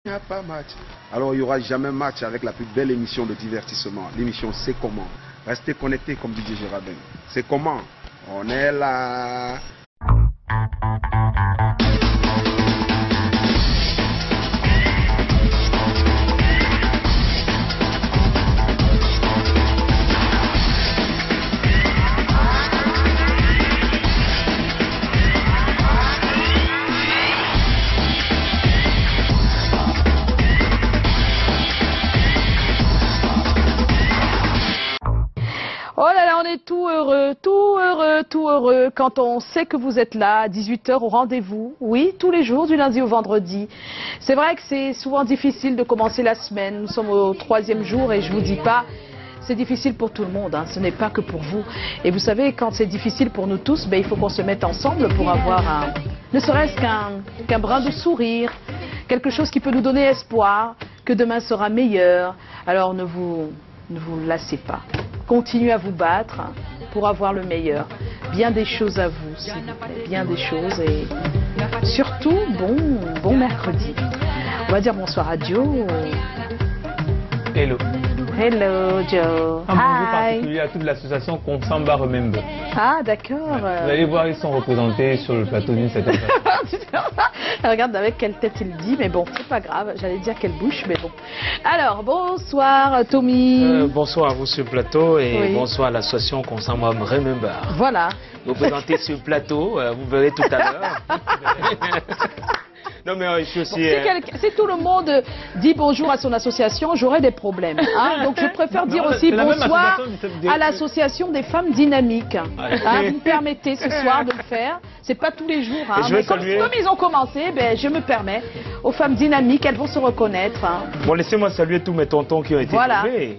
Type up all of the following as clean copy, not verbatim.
Il n'y a pas match. Alors il n'y aura jamais match avec la plus belle émission de divertissement. L'émission C'est comment. Restez connectés comme DJ Gérardin. C'est comment. On est là. Oh là là, on est tout heureux, tout heureux, tout heureux quand on sait que vous êtes là à 18 h au rendez-vous. Oui, tous les jours, du lundi au vendredi. C'est vrai que c'est souvent difficile de commencer la semaine. Nous sommes au 3e jour et je vous dis pas, c'est difficile pour tout le monde, hein. Ce n'est pas que pour vous. Et vous savez, quand c'est difficile pour nous tous, ben, il faut qu'on se mette ensemble pour avoir ne serait-ce qu'un brin de sourire, quelque chose qui peut nous donner espoir, que demain sera meilleur. Alors ne vous lassez pas. Continuez à vous battre pour avoir le meilleur. Bien des choses à vous, s'il vous plaît. Bien des choses et surtout, bon mercredi. On va dire bonsoir à Joe. Hello. Hello Joe. Un bonjour particulier à toute l'association Consamba Remember. Ah d'accord. Vous allez voir, ils sont représentés sur le plateau d'une certaine façon. Regarde avec quelle tête il dit, mais bon, c'est pas grave. J'allais dire quelle bouche, mais bon. Alors, bonsoir Tommy. Bonsoir à vous sur le plateau et Oui. bonsoir à l'association Consamba Remember. Voilà. Vous présentez sur le plateau, vous verrez tout à l'heure. Non mais je suis aussi... Si tout le monde dit bonjour à son association, j'aurai des problèmes. Hein. Donc je préfère dire aussi bonsoir à l'association des femmes dynamiques. Hein, vous me permettez ce soir de le faire. C'est pas tous les jours. Hein. Mais comme ils ont commencé, ben, je me permets. Aux femmes dynamiques, elles vont se reconnaître. Hein. Bon, laissez-moi saluer tous mes tontons qui ont été nommés.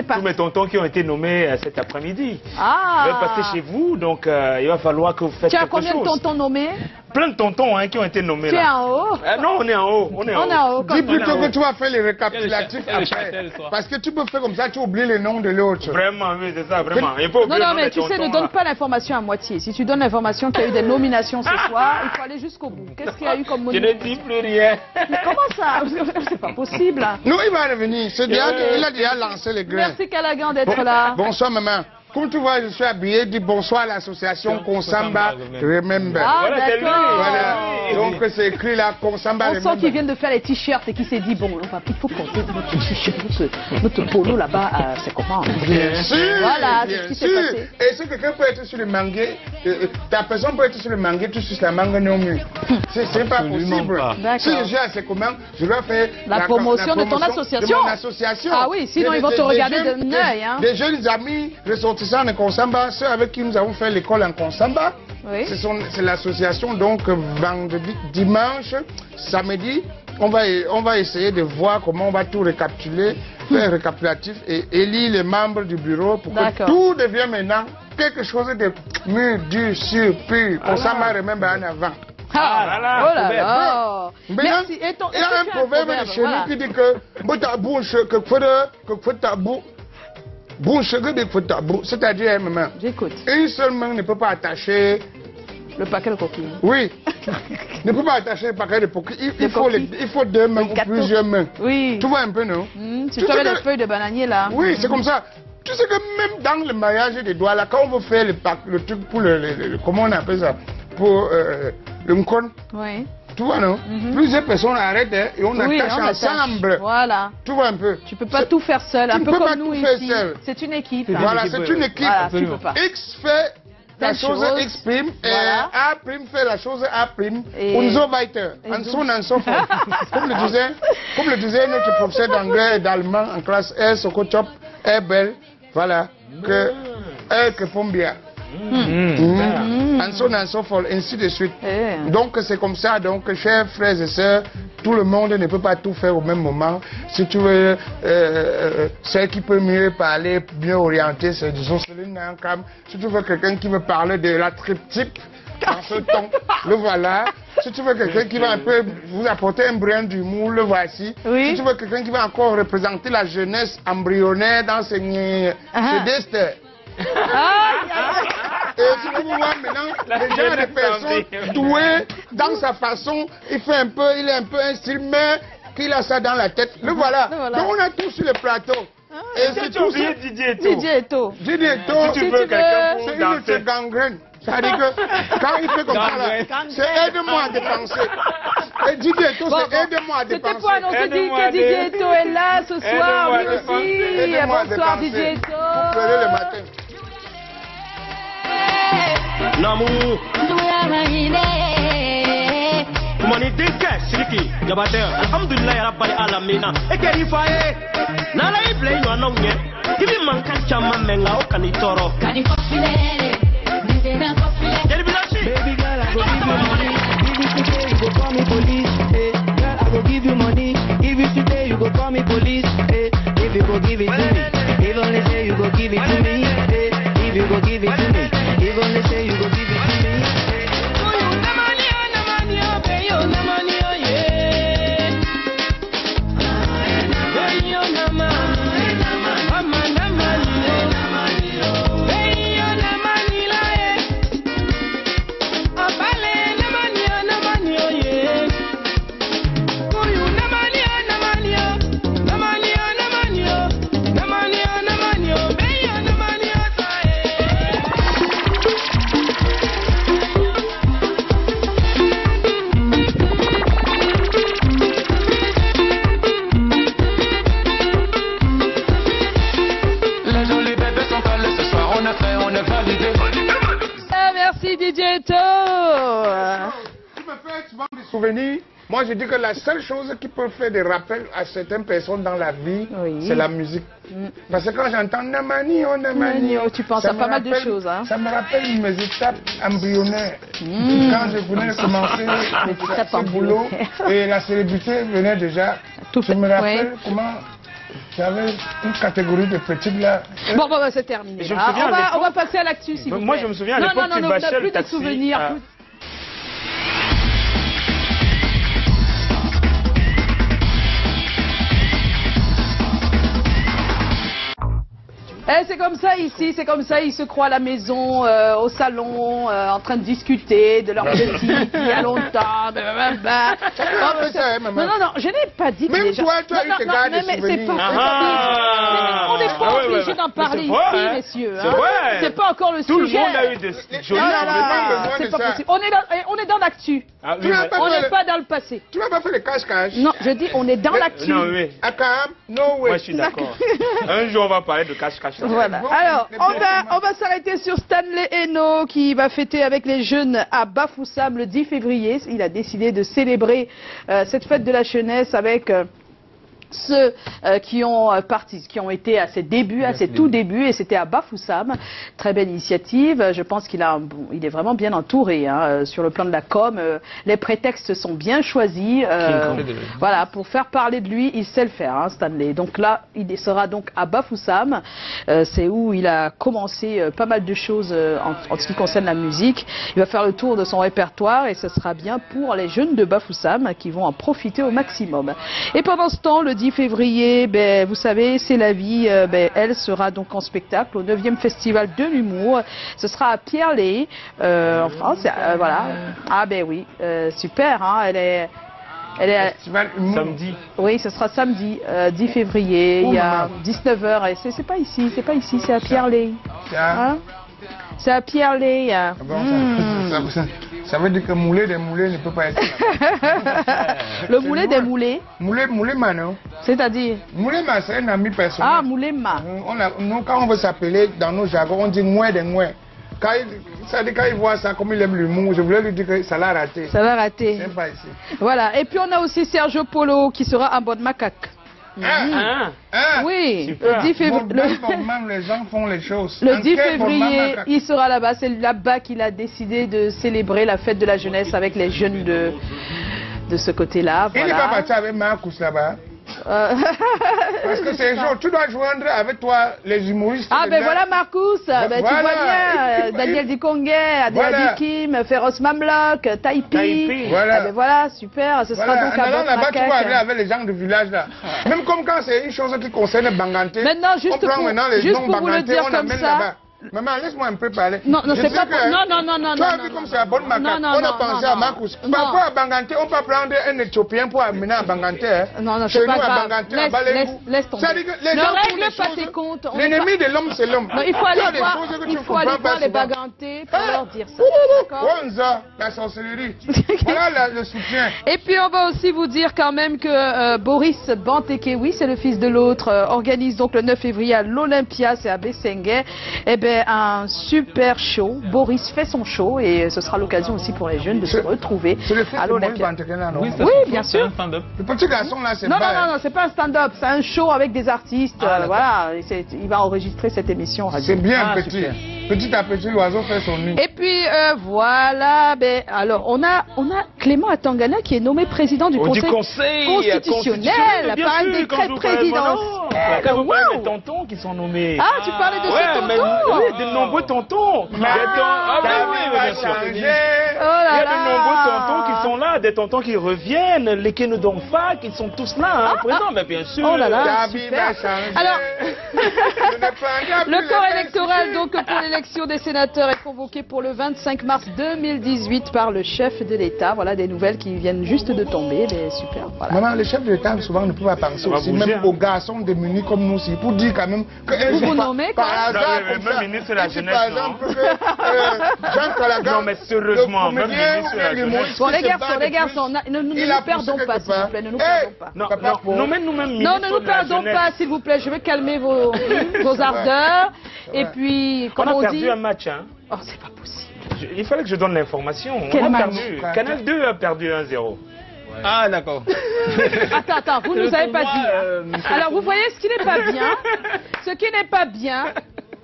Tous mes tontons qui ont été nommés cet après-midi. Ah. Je vais passer chez vous, donc il va falloir que vous fassiez quelque chose. Tu as combien de tontons nommés? Plein de tontons hein, qui ont été nommés là. Tu es en haut? Non, on est en haut. On est en haut. Dis plutôt que tu vas faire les récapitulatifs après. Parce que tu peux faire comme ça, tu oublies le nom de l'autre. Vraiment, oui, c'est ça, vraiment. Non, mais tu sais, ne donne pas l'information à moitié. Si tu donnes l'information qu'il y a eu des nominations ce soir, il faut aller jusqu'au bout. Qu'est-ce qu'il y a eu comme nomination? Je ne dis plus rien. Mais comment ça? C'est pas possible. Non, il va revenir. Il a déjà lancé les grains. Merci Calagan d'être là. Bonsoir maman. Comme tu vois, je suis habillé, dis bonsoir à l'association Consamba Remember. Ah, d'accord. Voilà. Donc c'est écrit là, Consamba Remember. On sent qu'ils viennent de faire les t-shirts et qu'ils s'est dit, bon, il faut porter notre t-shirt, notre polo là-bas, c'est comment? Bien sûr. Voilà, c'est ce qui s'est passé. Et si quelqu'un peut être sur le mangué, ta personne peut être sur le mangué, tu suces la mangue non mieux. C'est pas possible. Si je suis assez commun, je dois faire la promotion de ton association. De mon association. Ah oui, sinon ils vont te regarder d'un œil. Des jeunes amis ressortissants de Consamba, ceux avec qui nous avons fait l'école en Consamba. Oui. C'est l'association, donc vendredi, dimanche, samedi, on va essayer de voir comment on va tout récapituler, faire un récapitulatif et élire les membres du bureau pour que tout devienne maintenant quelque chose de mieux, dur, sûr, pur. Consamba Remember en avant. Ah, oh là là. Merci. Il y a un proverbe chez nous qui dit que c'est-à-dire, maman, une seule main ne peut pas attacher le paquet de coquilles. Oui, ne peut pas attacher le paquet de coquilles. Il faut deux mains ou plusieurs mains. Oui. Tu vois un peu, non? Tu vois les feuilles de bananier là. Oui, c'est comme ça. Tu sais que même dans le maillage des doigts là, quand on veut faire le truc pour comment on appelle ça? Pour le mkon. Oui. Tu vois, non? Plusieurs personnes arrêtent et on attache ensemble. Voilà. Tu vois un peu? Tu peux pas tout faire seul, un peu comme nous ici. C'est une équipe. Voilà, c'est une équipe. Tu peux pas. X fait la chose X prime et A prime fait la chose A prime. Und so weiter. And so on and so forth. Comme le disait notre professeur d'anglais et d'allemand en classe, Sokotop, belle, voilà, que Pombia. And so on and so forth, ainsi de suite. Donc c'est comme ça, donc chers frères et sœurs, tout le monde ne peut pas tout faire au même moment. Si tu veux, celle qui peut mieux parler, mieux orienter, c'est disons Céline Nankam. Si tu veux quelqu'un qui veut parler de la triptyque, en ce temps, le voilà. Si tu veux quelqu'un qui va un peu vous apporter un brin d'humour, le voici. Si tu veux quelqu'un qui va encore représenter la jeunesse embryonnaire dans ce destin. Et si vous voyez maintenant, le genre de personne douée dans sa façon, il est un peu un style, mais qu'il a ça dans la tête. Le voilà. Donc on a tout sur le plateau. Et c'est tout ça. Didier Eto. Didier Eto, si tu veux quelqu'un pour danser. C'est gangrène. C'est-à-dire que quand il fait comme ça, c'est aide-moi à dépenser. Et Didier Eto, c'est aide-moi à dépenser. C'était pour annoncer que Didier Eto est là ce soir, lui aussi. Bonsoir Didier Eto. Pour pleurer le matin. Namu Kumani dinke siriki jabater alhamdulillah ya rabbal alamin ekeri faye nala ible yo anonye ibi mankan chama menga o kanitoro kanifafilele nivena fafile baby girl I go give you money if you today you go call me police hey girl I go give you money if you today you go call me police hey if you go give it to me if only say you go give it to me hey if you go give it to me if only say you go give it to me Souvenirs. Moi, je dis que la seule chose qui peut faire des rappels à certaines personnes dans la vie, c'est la musique. Parce que quand j'entends Namani, tu penses à pas mal de choses. Hein. Ça me rappelle mes étapes embryonnaires. Quand je venais de commencer ce boulot et la célébrité venait déjà. Je me rappelle comment j'avais une catégorie de petites là. Bon, c'est terminé. On va passer à l'actu, s'il vous plaît. Moi, je me souviens à l'époque, tu bâchais le taxi. C'est comme ça ici, c'est comme ça, ils se croient à la maison, au salon, en train de discuter de leur petit, il y a longtemps, Non, je n'ai pas dit que même toi, tu as eu tes gars de souvenirs. On n'est pas obligé d'en parler ici, messieurs. C'est pas encore le sujet. Tout le monde a eu des jolis souvenirs. C'est pas possible. On est dans l'actu. On n'est pas dans le passé. Tu n'as pas fait le cache-cache. Non, je dis on est dans l'actu. Non, oui. Moi, je suis d'accord. Un jour, on va parler de cache-cache. Voilà. Alors, on va s'arrêter sur Stanley Eno qui va fêter avec les jeunes à Bafoussam le 10 février. Il a décidé de célébrer cette fête de la jeunesse avec ceux qui ont été à ses débuts, à ses tout débuts, et c'était à Bafoussam. Très belle initiative. Je pense qu'il est vraiment bien entouré sur le plan de la com. Les prétextes sont bien choisis. Voilà, pour faire parler de lui, il sait le faire, Stanley. Donc là, il sera donc à Bafoussam. C'est où il a commencé pas mal de choses en ce qui concerne la musique. Il va faire le tour de son répertoire et ce sera bien pour les jeunes de Bafoussam qui vont en profiter au maximum. Et pendant ce temps, le 10 février, vous savez, c'est la vie. Elle sera donc en spectacle au 9e Festival de l'Humour. Ce sera à Pierre-Lay, en France. Voilà. Ah oui, super. Elle est samedi. Oui, ce sera samedi, 10 février. Il y a 19h. Et c'est pas ici, c'est à Pierre-Lay. C'est à Pierre-Lay. Ça veut dire que Moulé des Moulés ne peut pas être là. Le Moulé des Moulés. Moulé-ma, non? C'est-à-dire? Moulé-ma, c'est un ami personnel. Ah, Moulé-ma. Nous, quand on veut s'appeler dans nos jargons, on dit mouais des mouais. Quand il voit ça, comme il aime l'humour, je voulais lui dire que ça l'a raté. Ça l'a raté. C'est pas ici. Voilà. Et puis on a aussi Sergio Polo qui sera en mode macaque. Oui, super. Le 10 février. Les gens font les choses. Le 10 février, il sera là-bas. C'est là-bas qu'il a décidé de célébrer la fête de la jeunesse avec les jeunes de ce côté-là. Voilà. Il n'est pas parti avec Marcus là-bas. Parce que c'est chaud, tu dois joindre avec toi les humoristes. Voilà Marcus, voilà. Tu vois bien, Daniel Dikongue, Adela Dikim, Féroce Mamlok, Taipi. Voilà. Voilà, super, ce sera donc à là-bas, tu vas aller avec les gens du village là. Même comme quand c'est une chose qui concerne Banganté. Maintenant, juste pour vous le dire comme ça. Maman, laisse-moi un peu parler. Non, c'est pas... Non. Tu as vu comme c'est la bonne macaque. On a pensé à Marcus. Parfois à Banganté, on peut prendre un Éthiopien pour amener à Banganté. Non, c'est pas grave. Laisse tomber. Ne règle pas tes comptes. L'ennemi de l'homme, c'est l'homme. Il faut aller voir les Bagantés pour leur dire ça. D'accord? La sorcellerie. Voilà le soutien. Et puis on va aussi vous dire quand même que Boris Benteke, oui, c'est le fils de l'autre, organise donc le 9 février à l'Olympia, c'est à Bessengue, un super show. Boris fait son show et ce sera l'occasion aussi pour les jeunes de se retrouver à l'Olympia. Oui, bien sûr. Un stand-up. Le petit garçon là, c'est non, c'est pas un stand-up, c'est un show avec des artistes. Voilà, il va enregistrer cette émission. C'est bien petit. Petit à petit, l'oiseau fait son nid. Et puis voilà, alors on a Clément Atangana qui est nommé président du Conseil constitutionnel par un décret de présidence. Quand vous parlez des tontons qui sont nommés. Ah, tu parlais de ces tontons? Oui, de nombreux tontons. Ah oui, bien sûr. Il y a de nombreux tontons qui sont là, des tontons qui reviennent, les Kenudonfa, qui sont tous là, présents, mais bien sûr. Oh là là, super. Alors, le corps électoral donc pour l'élection des sénateurs est convoqué pour le 25 mars 2018 par le chef de l'État. Voilà des nouvelles qui viennent juste de tomber, mais super. Voilà. Maman, le chef de l'État souvent ne peut pas penser aussi, même aux garçons démunis comme nous aussi, pour dire quand même que vous nommez quoi? Par hasard, même ministre de la jeunesse. Par exemple, Jean Calagan. Non, mais sérieusement, même ministre de la jeunesse. Bon, les garçons, ne nous perdons pas, s'il vous plaît. Ne nous perdons pas. Non, mais nous-mêmes, non, ne nous perdons pas, s'il vous plaît. Je vais calmer vos ardeurs. Et puis, comme on dit... On a perdu un match, hein. Oh, c'est pas possible. Il fallait que je donne l'information. Quel match? Canal 2 a perdu 1-0. Ouais. Ah, d'accord. Attends, vous ne nous avez pas dit. Alors, vous voyez ce qui n'est pas bien. Ce qui n'est pas bien.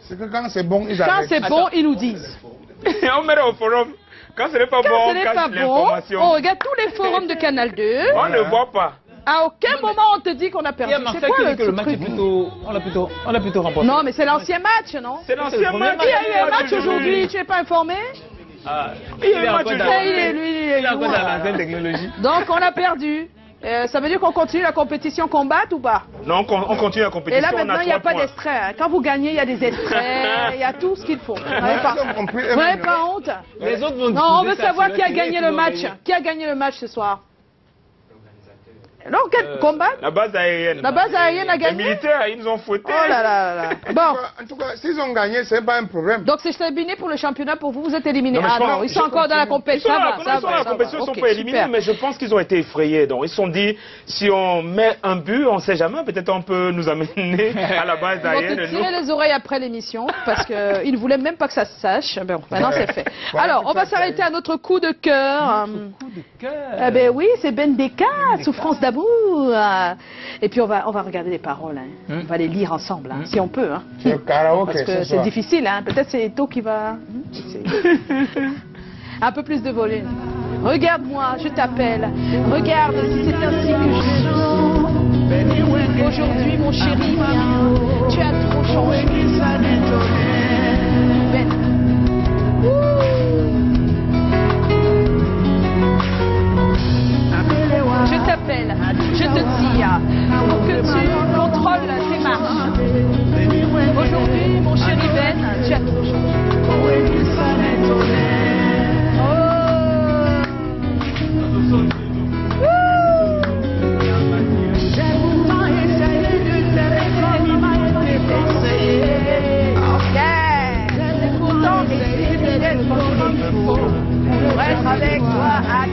C'est que quand c'est bon, ils arrêtent. Quand c'est bon, ils nous disent. On met au forum. Quand ce n'est pas bon, on cache l'information. On regarde tous les forums de Canal 2. On ne voit pas. À aucun moment on te dit qu'on a perdu. C'est quoi le match est plutôt... On a plutôt remporté. Non, mais c'est l'ancien match, non? C'est l'ancien match. Il y a eu un match aujourd'hui, tu n'es pas informé? Il y a eu un match aujourd'hui. Il est encore dans l'ancienne technologie. Donc on a perdu. Ça veut dire qu'on continue la compétition combatte ou pas? Non, on continue la compétition. Et là maintenant il n'y a pas d'extrait. Quand vous gagnez, il y a des extraits, il y a tout ce qu'il faut. Vous n'avez pas honte? Les autres vont... Non, on veut savoir qui a gagné le match. Qui a gagné le match ce soir? Alors, quel combat? La base aérienne. La base aérienne a gagné? Les militaires, ils nous ont fouettés. Oh là là là. Bon. En tout cas, s'ils ont gagné, c'est pas un problème. Donc, c'est terminé pour le championnat pour vous, vous êtes éliminés. Ah non, ils sont encore dans la compétition. Ils sont dans la compétition, ils ne sont pas éliminés, mais je pense qu'ils ont été effrayés. Donc, ils se sont dit, si on met un but, on ne sait jamais, peut-être on peut nous amener à la base aérienne. Ils vont te tirer les oreilles après l'émission, parce qu'ils ne voulaient même pas que ça se sache. Bon, maintenant, c'est fait. Alors, on va s'arrêter à notre coup de cœur. Coup de cœur. Eh ben oui, c'est Bendeka, Souffrance d'amour. Et puis on va regarder les paroles, on va les lire ensemble, si on peut. Parce que c'est difficile, peut-être c'est Eto qui va... Un peu plus de volume. Regarde-moi, je t'appelle. Regarde si c'est ainsi que je suis. Aujourd'hui mon chéri, tu as trop changé. Ben. Je t'appelle, je te tire pour que tu contrôles tes marches. Aujourd'hui, mon chéri Ben, tu as trop changé. Pour être avec toi à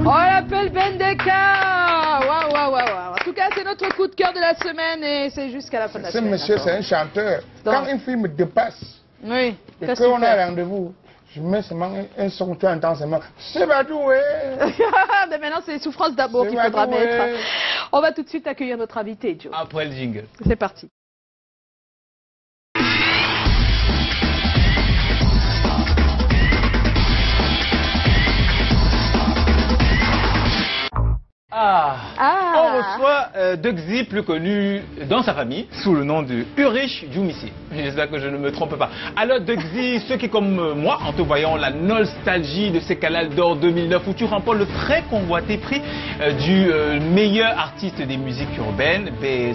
On l'appelle Bendeka. Waouh. En tout cas, c'est notre coup de cœur de la semaine et c'est jusqu'à la fin de la semaine. Ce monsieur, c'est un chanteur. Donc, quand un film dépasse, oui, et qu'on a rendez-vous, je mets seulement un son, tu entends seulement. C'est pas tout, Mais maintenant, c'est Souffrance d'amour qu'il faudra mettre. On va tout de suite accueillir notre invité, Joe. Après le jingle. C'est parti. On reçoit Dugzy, plus connu dans sa famille sous le nom de Ulrich Jumissi. J'espère que je ne me trompe pas. Alors Dugzy, ceux qui comme moi, en te voyant la nostalgie de ces Canal d'Or 2009 où tu remportes le très convoité prix du meilleur artiste des musiques urbaines,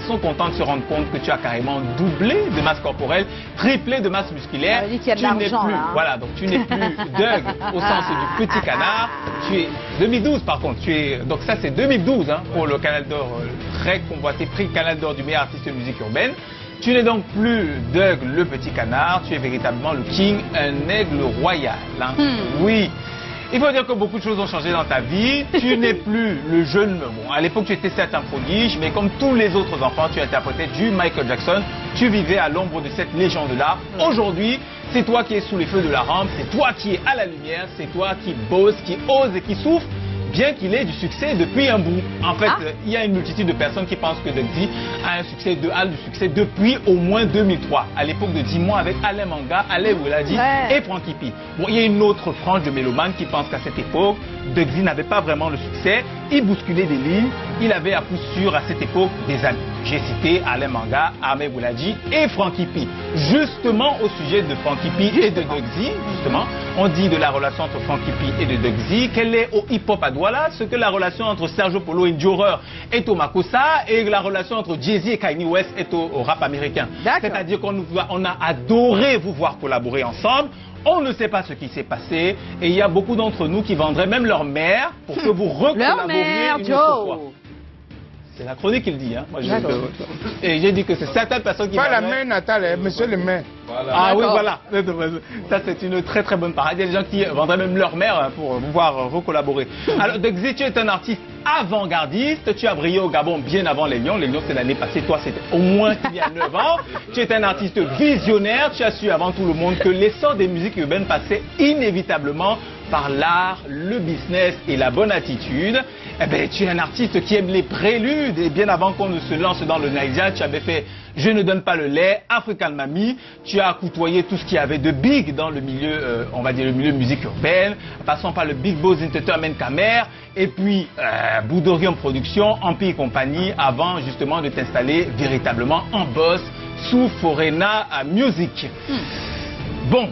sont contents de se rendre compte que tu as carrément doublé de masse corporelle, triplé de masse musculaire. Il y a de l'argent, là, hein. Voilà, donc tu n'es plus Doug au sens du petit canard. Tu es 2012 par contre. Donc ça c'est 2012 hein, pour le Canal d'Or, très convoité prix Canal d'Or du meilleur artiste de musique urbaine. Tu n'es donc plus Doug le petit canard, tu es véritablement le king, un aigle royal. Hein. Oui. Il faut dire que beaucoup de choses ont changé dans ta vie. Tu n'es plus le jeune... Bon, à l'époque, tu étais certes un prodige, mais comme tous les autres enfants, tu interprétais du Michael Jackson. Tu vivais à l'ombre de cette légende-là. Aujourd'hui, c'est toi qui es sous les feux de la rampe, c'est toi qui es à la lumière, c'est toi qui bosse, qui ose et qui souffre, bien qu'il ait du succès depuis un bout. En fait, il y a une multitude de personnes qui pensent que Dugzy a du succès depuis au moins 2003, à l'époque de 10 mois avec Alain Manga, Alain Bouladi et Frankie P. Bon, il y a une autre frange de mélomanes qui pense qu'à cette époque, Dugzy n'avait pas vraiment le succès, il bousculait des lignes, il avait à coup sûr à cette époque des amis. J'ai cité Alain Manga, Alain Bouladi et Frankie P. Justement, au sujet de Frankie P et de Dugzy, justement, on dit de la relation entre Frankie P et de Dugzy qu'elle est au hip-hop à Douala, ce que la relation entre Sergio Polo et Jorer est au Makossa et la relation entre Jay-Z et Kanye West est au rap américain. C'est-à-dire qu'on a adoré vous voir collaborer ensemble. On ne sait pas ce qui s'est passé et il y a beaucoup d'entre nous qui vendraient même leur mère pour que vous recollaboriez une autre fois. C'est la chronique qui le dit, hein. Moi, et j'ai dit que c'est certaines personnes qui... Pas la main natale, monsieur le maire. Voilà. Ah oui, voilà. Ça, c'est une très très bonne parade. Il y a des gens qui vendraient même leur mère pour pouvoir recollaborer. Alors, Dugzy, tu es un artiste avant-gardiste. Tu as brillé au Gabon bien avant les Lions. Les Lions, c'est l'année passée. Toi, c'était au moins il y a 9 ans. Tu es un artiste visionnaire. Tu as su avant tout le monde que l'essor des musiques urbaines passait inévitablement par l'art, le business et la bonne attitude. Eh bien, tu es un artiste qui aime les préludes. Et bien avant qu'on ne se lance dans le Naïdia, tu avais fait Je ne donne pas le lait, African Mami. Tu as côtoyé tout ce qu'il y avait de big dans le milieu, on va dire le milieu musique urbaine, passant par le Big Boss Entertainment Camer, et puis Boudorium Production, Empire Compagnie, avant justement de t'installer véritablement en boss sous Forena Music. Bon,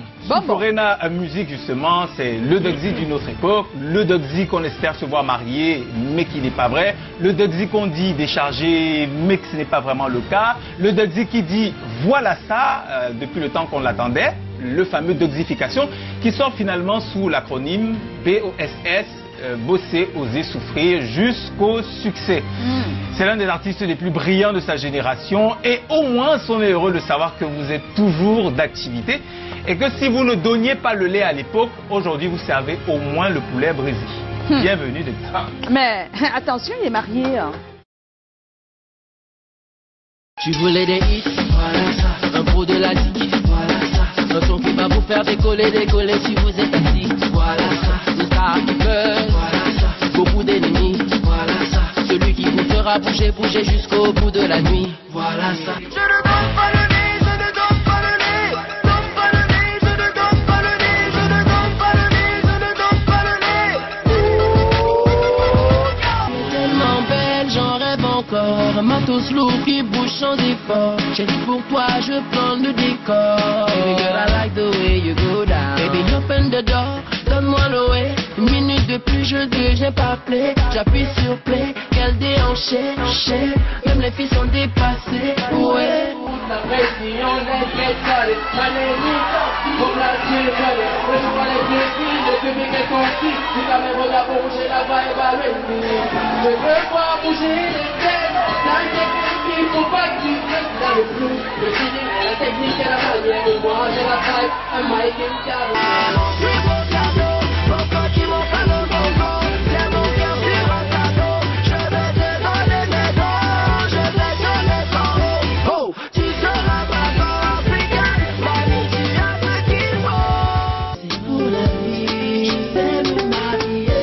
Forena Music, justement, c'est le Dugzy d'une autre époque, le Dugzy qu'on espère se voir marié, mais qui n'est pas vrai, le Dugzy qu'on dit déchargé, mais que ce n'est pas vraiment le cas, le Dugzy qui dit voilà ça, depuis le temps qu'on l'attendait, le fameux Dugzification, qui sort finalement sous l'acronyme BOSS, bosser, oser, souffrir, jusqu'au succès. C'est l'un des artistes les plus brillants de sa génération et au moins on est heureux de savoir que vous êtes toujours d'activité et que si vous ne donniez pas le lait à l'époque, aujourd'hui vous servez au moins le poulet brisé. Bienvenue de ça. Mais attention, il est marié. Tu voulais des hits, voilà ça, un pro de la zik, voilà ça, un son qui va vous faire décoller si vous êtes assis, voilà ça, le star qui veut, voilà ça, beaucoup d'ennemis, voilà ça, celui qui vous fera bouger jusqu'au bout de la nuit, voilà ça. Je ne donne pas le nez, je ne donne pas le nez, donne pas le nez, je ne donne pas le nez, je ne donne pas le nez, je ne donne pas le nez. Tellement belle, j'en rêve encore, un matos lourd qui bouge sans effort. Chérie, pour toi, je prends le décor. Baby girl, I like the way you go down. Baby, open the door, donne-moi le way. Une minute de plus, je deviens pas play. J'appuie sur play, qu'elle déhanchait. Même les filles sont dépassées, ouais. La pression, let's started. My name is pour la suite, je vois les défis, le public est conquis. Si ta mère regarde pour bouger la vibe, va je veux voir bouger les têtes. Il faut pas qu'il reste dans le flou. Le feeling, la technique et la manière de moi, j'ai la vibe, un mic et une caméra. Pourquoi tu m'en fais le bonbon? C'est mon cœur sur un cadeau. Je vais te donner mes dons, je vais te donner ton oh, tu seras vraiment africain. Mamie, tu as ce qu'il faut. C'est pour la vie, je vais me marier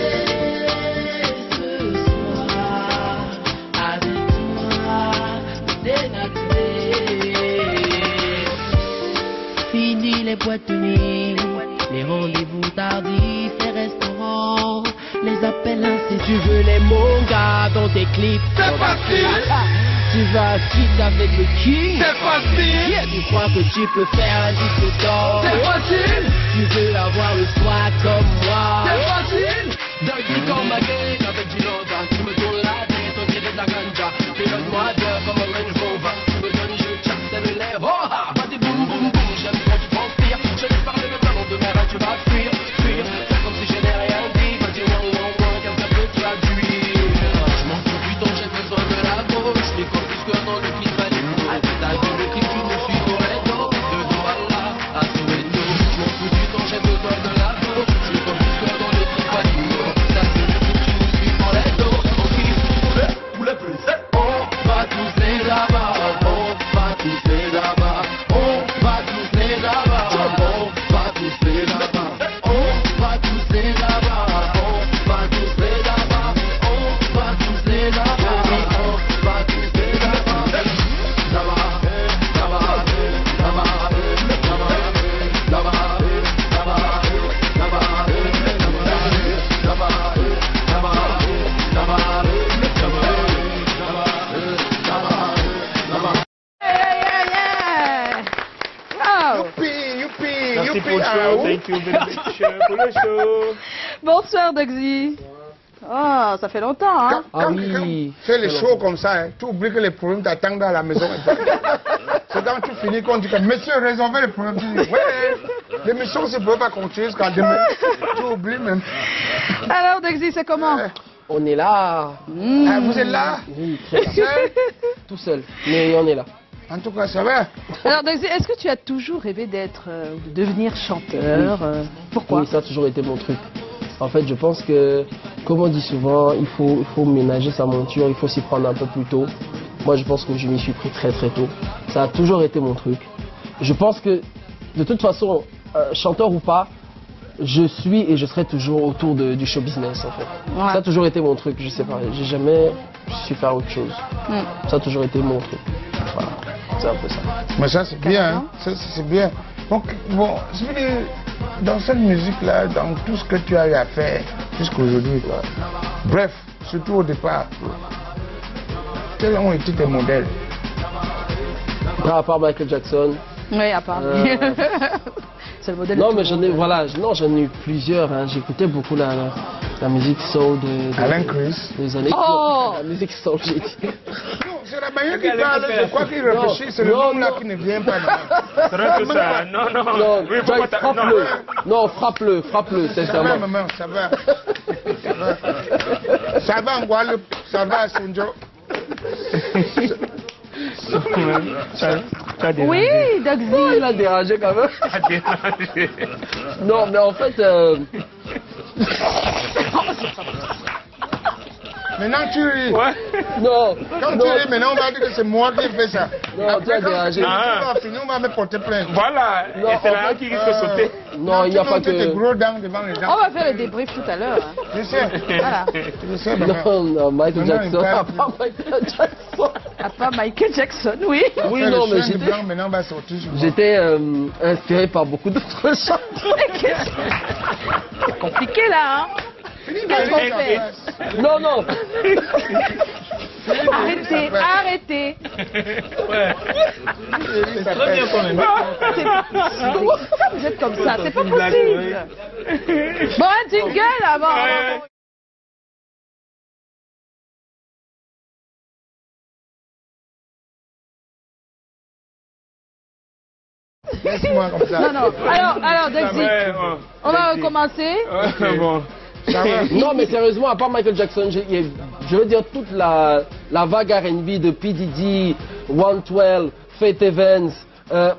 ce soir avec fini les boîtes de nuit, les rendez-vous tardifs, les restaurants, les appels ainsi. Tu veux les mangas dans tes clips. C'est facile. Tu vas suite avec le king. C'est facile. Yeah, tu crois que tu peux faire un disque d'or. C'est facile. Tu veux avoir le swag comme moi. C'est facile. Dirty comme ma gang avec du loda. Tu me tournes la tête, on dirait de la ganja. Pilote-moi bien comme un Range Rover. Tu me donnes, je chasse, c'est le lèvre. Oh ha, pas des boum boum boum. J'aime quand tu transpires. Je laisse parler le ballon de mer, là tu vas fuir. Fuir, faire comme si je n'ai rien dit. Vas-y, ouin, quelqu'un peut traduire. Je m'en fous du temps, j'ai besoin de la gauche. Les corps plus que dans le clip valide. Avec ta vie, le clip, tu me suis pour les dos. De Douala à Soweto. Je m'en fous du temps, j'ai besoin de la gauche. Les corps plus que dans le clip valide. On va tous les là-bas, on va tous les là-bas, on va tous les là-bas, on va tous les là-bas, on va tous les là-bas, on va tous les là-bas, on va tous les là-bas, on va tous les là-bas, Merci pour le show, thank you pour le show. Bonsoir Doxy. Oh, ça fait longtemps, hein? Quand fais les shows comme ça, hein, tu oublies que les problèmes t'attendent dans la maison. C'est quand tu finis qu'on dit que monsieur, résolvez les problèmes. Tu dis, ouais, l'émission ne peut pas continuer jusqu'à demain. Tu oublies même. Alors Doxy, c'est comment? On est là. Ah, vous êtes là? Oui, très là. Tout seul, mais on est là. En tout cas, ça va. Alors Doxy, est-ce que tu as toujours rêvé d'être, de devenir chanteur? Pourquoi? Oui, ça a toujours été mon truc. En fait, je pense que, comme on dit souvent, il faut ménager sa monture, il faut s'y prendre un peu plus tôt. Moi, je pense que je m'y suis pris très très tôt. Ça a toujours été mon truc. Je pense que, de toute façon, chanteur ou pas, je suis et je serai toujours autour du show business, en fait. Ouais. Ça a toujours été mon truc, je sais pas. J'ai jamais su faire autre chose. Ça a toujours été mon truc. Voilà, c'est un peu ça. Mais ça, c'est bien, hein. C'est bien. Donc, bon, je veux dire, dans cette musique-là, dans tout ce que tu as eu à faire jusqu'à aujourd'hui, bref, surtout au départ, quels ont été tes modèles? À part Michael Jackson. Oui, à part. C'est le modèle. Non, mais j'en ai, voilà, non, j'en ai eu plusieurs. Hein. J'écoutais beaucoup la musique soul de Alain Chris. Des années. Oh, la musique soul, j'ai dit. Non, c'est la manière qu'il parle, de quoi qu'il réfléchit, c'est le nom là qui ne vient pas. C'est vrai que ça, non. Oui, frappe-le. Non, frappe-le, sincèrement. Ça va. Ça va en Guadeloupe, ça va à Sonjo. Oui, Doxy. Oh, il a dérangé quand même. Non, mais en fait... Maintenant tu ris. Ouais. Non. Quand tu ris, maintenant on va dire que c'est moi qui ai fait ça. Non, après, tu as dérangé. On va me porter plainte. Voilà. Non, et c'est là qui risque de sauter. Non, il n'y a pas que... tes gros dents devant les gens. On va faire le débrief tout à l'heure. Hein. Je sais. Voilà. Je sais, Non, Michael Jackson. À part Michael Jackson. À part Michael Jackson, oui. Oui, non, mais j'étais inspiré par beaucoup d'autres chanteurs. C'est compliqué là, hein. Qu'est-ce qu'on fait? Non, non. Arrêtez. Ouais. C'est très bien quand même. Comment vous êtes comme ça? C'est pas possible. Bon, un jingle avant. Laisse-moi comme ça. Non. Alors, Doxy, on va recommencer. Bon. Non, mais sérieusement, à part Michael Jackson, je veux dire toute la vague R&B de P. Diddy, 112, Faith Evans,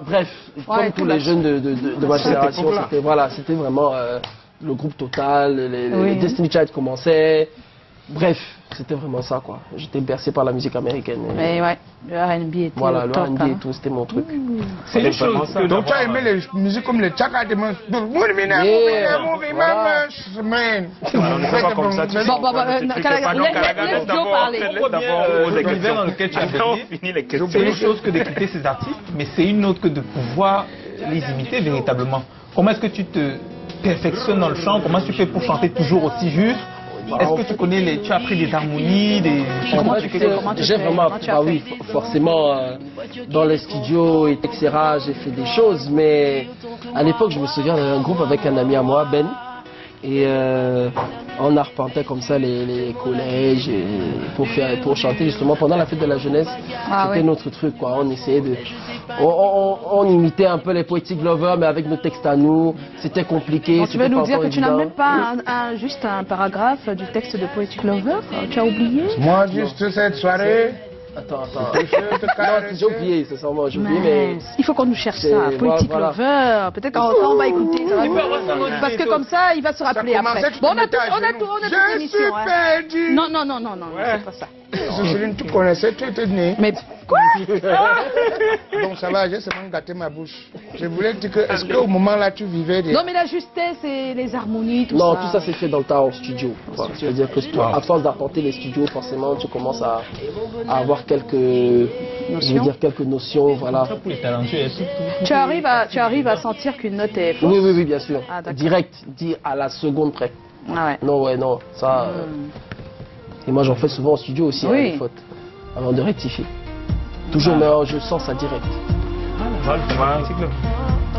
bref, comme tous les jeunes de ma génération, c'était vraiment le groupe Total, les Destiny Child commençaient, bref, c'était vraiment ça quoi. J'étais bercé par la musique américaine. Mais ouais, le R&B était voilà, le top, R&B et tout, c'était mon truc. C'est une chose. Donc tu as aimé les musiques comme les Chaka Demons. On dans lequel tu as baigné. C'est une chose que d'écouter ces artistes, mais c'est une autre que de pouvoir les imiter véritablement. Comment est-ce que tu te perfectionnes dans le chant? Comment tu fais pour chanter toujours aussi juste Est-ce que tu connais tu as appris des harmonies, des... J'ai vraiment appris, oui, forcément, dans les studios, etc., j'ai fait des choses, mais à l'époque, je me souviens d'un groupe avec un ami à moi, Ben, et on arpentait comme ça les collèges pour chanter justement pendant la fête de la jeunesse. C'était notre truc, quoi. On essayait de... On imitait un peu les Poetic Lovers, mais avec nos textes à nous. C'était compliqué. Tu veux nous dire que tu n'as même pas juste un paragraphe du texte de Poetic Lover? Tu as oublié? Moi, juste cette soirée... Attends. J'ai oublié, c'est sûrement, j'ai oublié, mais... Il faut qu'on nous cherche ça, Poetic Lover. Peut-être quand on va écouter, ça va. Parce que comme ça, il va se rappeler après. Bon, on a toute l'émission. Je suis perdu. Non, c'est pas ça. Céline, tu connaissais, tu étais née. Mais quoi? Donc ça va, j'ai seulement gâté ma bouche. Je voulais te dire que, est-ce qu'au moment là, tu vivais des... Non, mais la justesse et les harmonies, tout ça. Non, tout ça c'est fait dans le tas en studio. C'est-à-dire que à force d'apporter les studios, forcément, tu commences à avoir quelques notions, voilà. Tu arrives à sentir qu'une note est fausse? Oui, bien sûr. Direct, dit à la seconde près. Ah ouais. Non, ça... Et moi j'en fais souvent au studio aussi, les fautes, avant de rectifier. Toujours, mais je sens ça direct.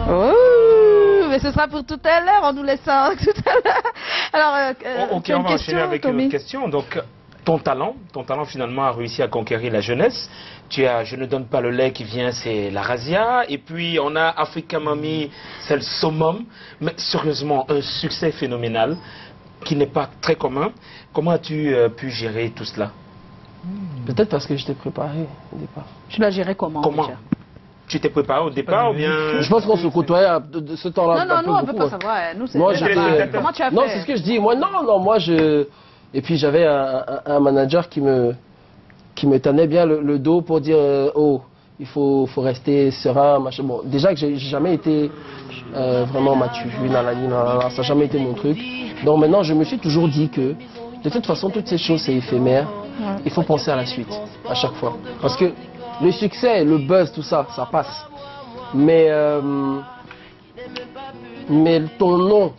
Oh, mais ce sera pour tout à l'heure, on nous laisse ça tout à l'heure. Alors, ok, on va enchaîner avec une autre question. Donc, ton talent finalement a réussi à conquérir la jeunesse. Tu as Je ne donne pas le lait qui vient, c'est la Razia. Et puis on a Africa Mami, c'est le summum. Mais sérieusement, un succès phénoménal qui n'est pas très commun. Comment as-tu pu gérer tout cela? Peut-être parce que je t'ai préparé au départ. Tu l'as géré comment? Tu t'es préparé au départ ou bien... Je pense qu'on se côtoyait de ce temps-là. Non, on ne peut pas savoir. Nous, comment tu as fait? Non, c'est ce que je dis. Moi, moi, je... Et puis j'avais un manager qui me tenait bien le dos pour dire oh, il faut rester serein, machin. Bon, déjà que j'ai jamais été vraiment mature, ça n'a jamais été mon truc. Donc maintenant, je me suis toujours dit que de toute façon, toutes ces choses, c'est éphémère. Il faut penser à la suite, à chaque fois. Parce que le succès, le buzz, tout ça, ça passe. Mais ton nom,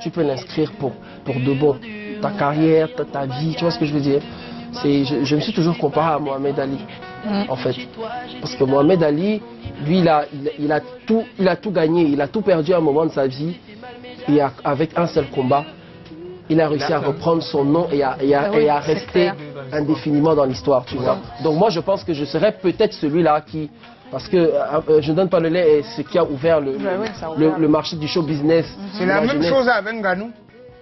tu peux l'inscrire pour de bon. Ta carrière, ta vie, tu vois ce que je veux dire? Je me suis toujours comparé à Mohamed Ali, en fait. Parce que Mohamed Ali, lui, il a tout gagné, il a tout perdu à un moment de sa vie. Et avec un seul combat, il a réussi à reprendre son nom et à rester indéfiniment dans l'histoire, tu vois. Donc moi, je pense que je serais peut-être celui-là qui... Parce que Je ne donne pas le lait, et ce qui a ouvert le marché du show business. C'est la même chose avec Ganou.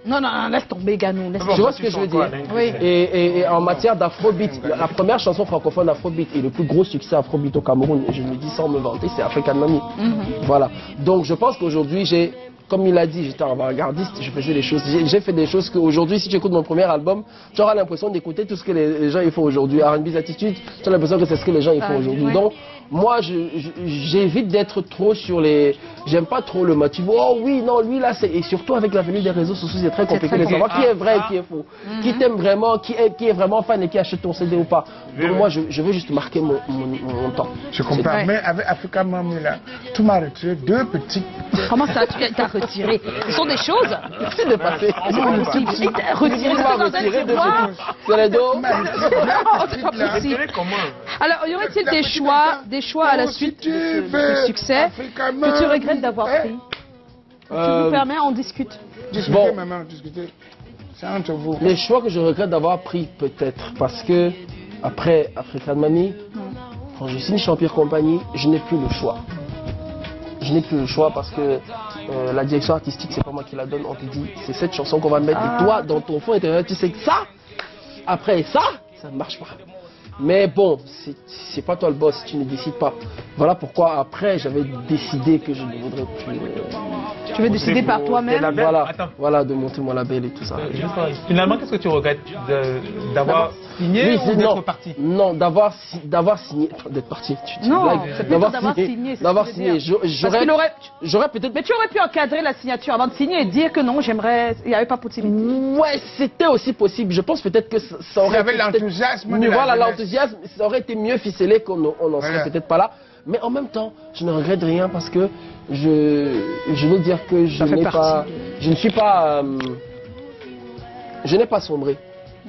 Non, laisse tomber Ganou. Tu vois ce que je veux dire? Oui. Et en matière d'afrobeat, la première chanson francophone afrobeat et le plus gros succès afrobeat au Cameroun, et je me dis sans me vanter, c'est Africa Mami. Voilà. Donc je pense qu'aujourd'hui, comme il a dit, j'étais avant-gardiste, je faisais des choses. J'ai fait des choses qu'aujourd'hui, si tu écoutes mon premier album, tu auras l'impression d'écouter tout ce que les gens ils font aujourd'hui. R&B's attitude, tu as l'impression que c'est ce que les gens ils font aujourd'hui. Donc, moi, j'évite d'être trop sur les... J'aime pas trop le mot. Tu vois, oh oui, non, lui là, et surtout avec la venue des réseaux sociaux, c'est très compliqué de savoir qui est vrai et qui est faux. Qui t'aime vraiment, qui est vraiment fan et qui achète ton CD ou pas. Donc moi, je veux juste marquer mon temps. Je comprends, mais avec Africa Mami là, tu m'as retiré deux petits... Comment ça, tu t'as retiré? Ce sont des choses. C'est de passer. Retiré sur les dos. Alors, y aurait-il des choix à la suite de ce succès que tu regrettes d'avoir pris? Tu nous permets, on discute. Discutez, maman, discutez. C'est entre vous. Les choix que je regrette d'avoir pris, peut-être, parce que après Africa Mami, quand je signe Champion Compagnie, je n'ai plus le choix. Je n'ai plus le choix parce que la direction artistique, c'est pas moi qui la donne. On te dit, c'est cette chanson qu'on va mettre. Et toi, dans ton fond intérieur, tu sais que ça, après ça ne marche pas. Mais bon, c'est pas toi le boss, tu ne décides pas. Voilà pourquoi après j'avais décidé que je ne voudrais plus... Tu veux décider par toi-même? Voilà, de monter mon label et tout ça. Finalement, qu'est-ce que tu regrettes d'avoir signé ou d'être parti? Non, d'avoir signé, d'être parti. Non, c'est plutôt d'avoir signé. D'avoir signé. J'aurais peut-être... Mais tu aurais pu encadrer la signature avant de signer et dire que non, j'aimerais... Il n'y avait pas possibilité. Ouais, c'était aussi possible. Je pense peut-être que ça aurait... Il y avait l'enthousiasme. Voilà, l'enthousiasme, ça aurait été mieux ficelé qu'on n'en serait peut-être pas là. Mais en même temps, je ne regrette rien parce que je veux dire que je ne suis pas... Je n'ai pas sombré.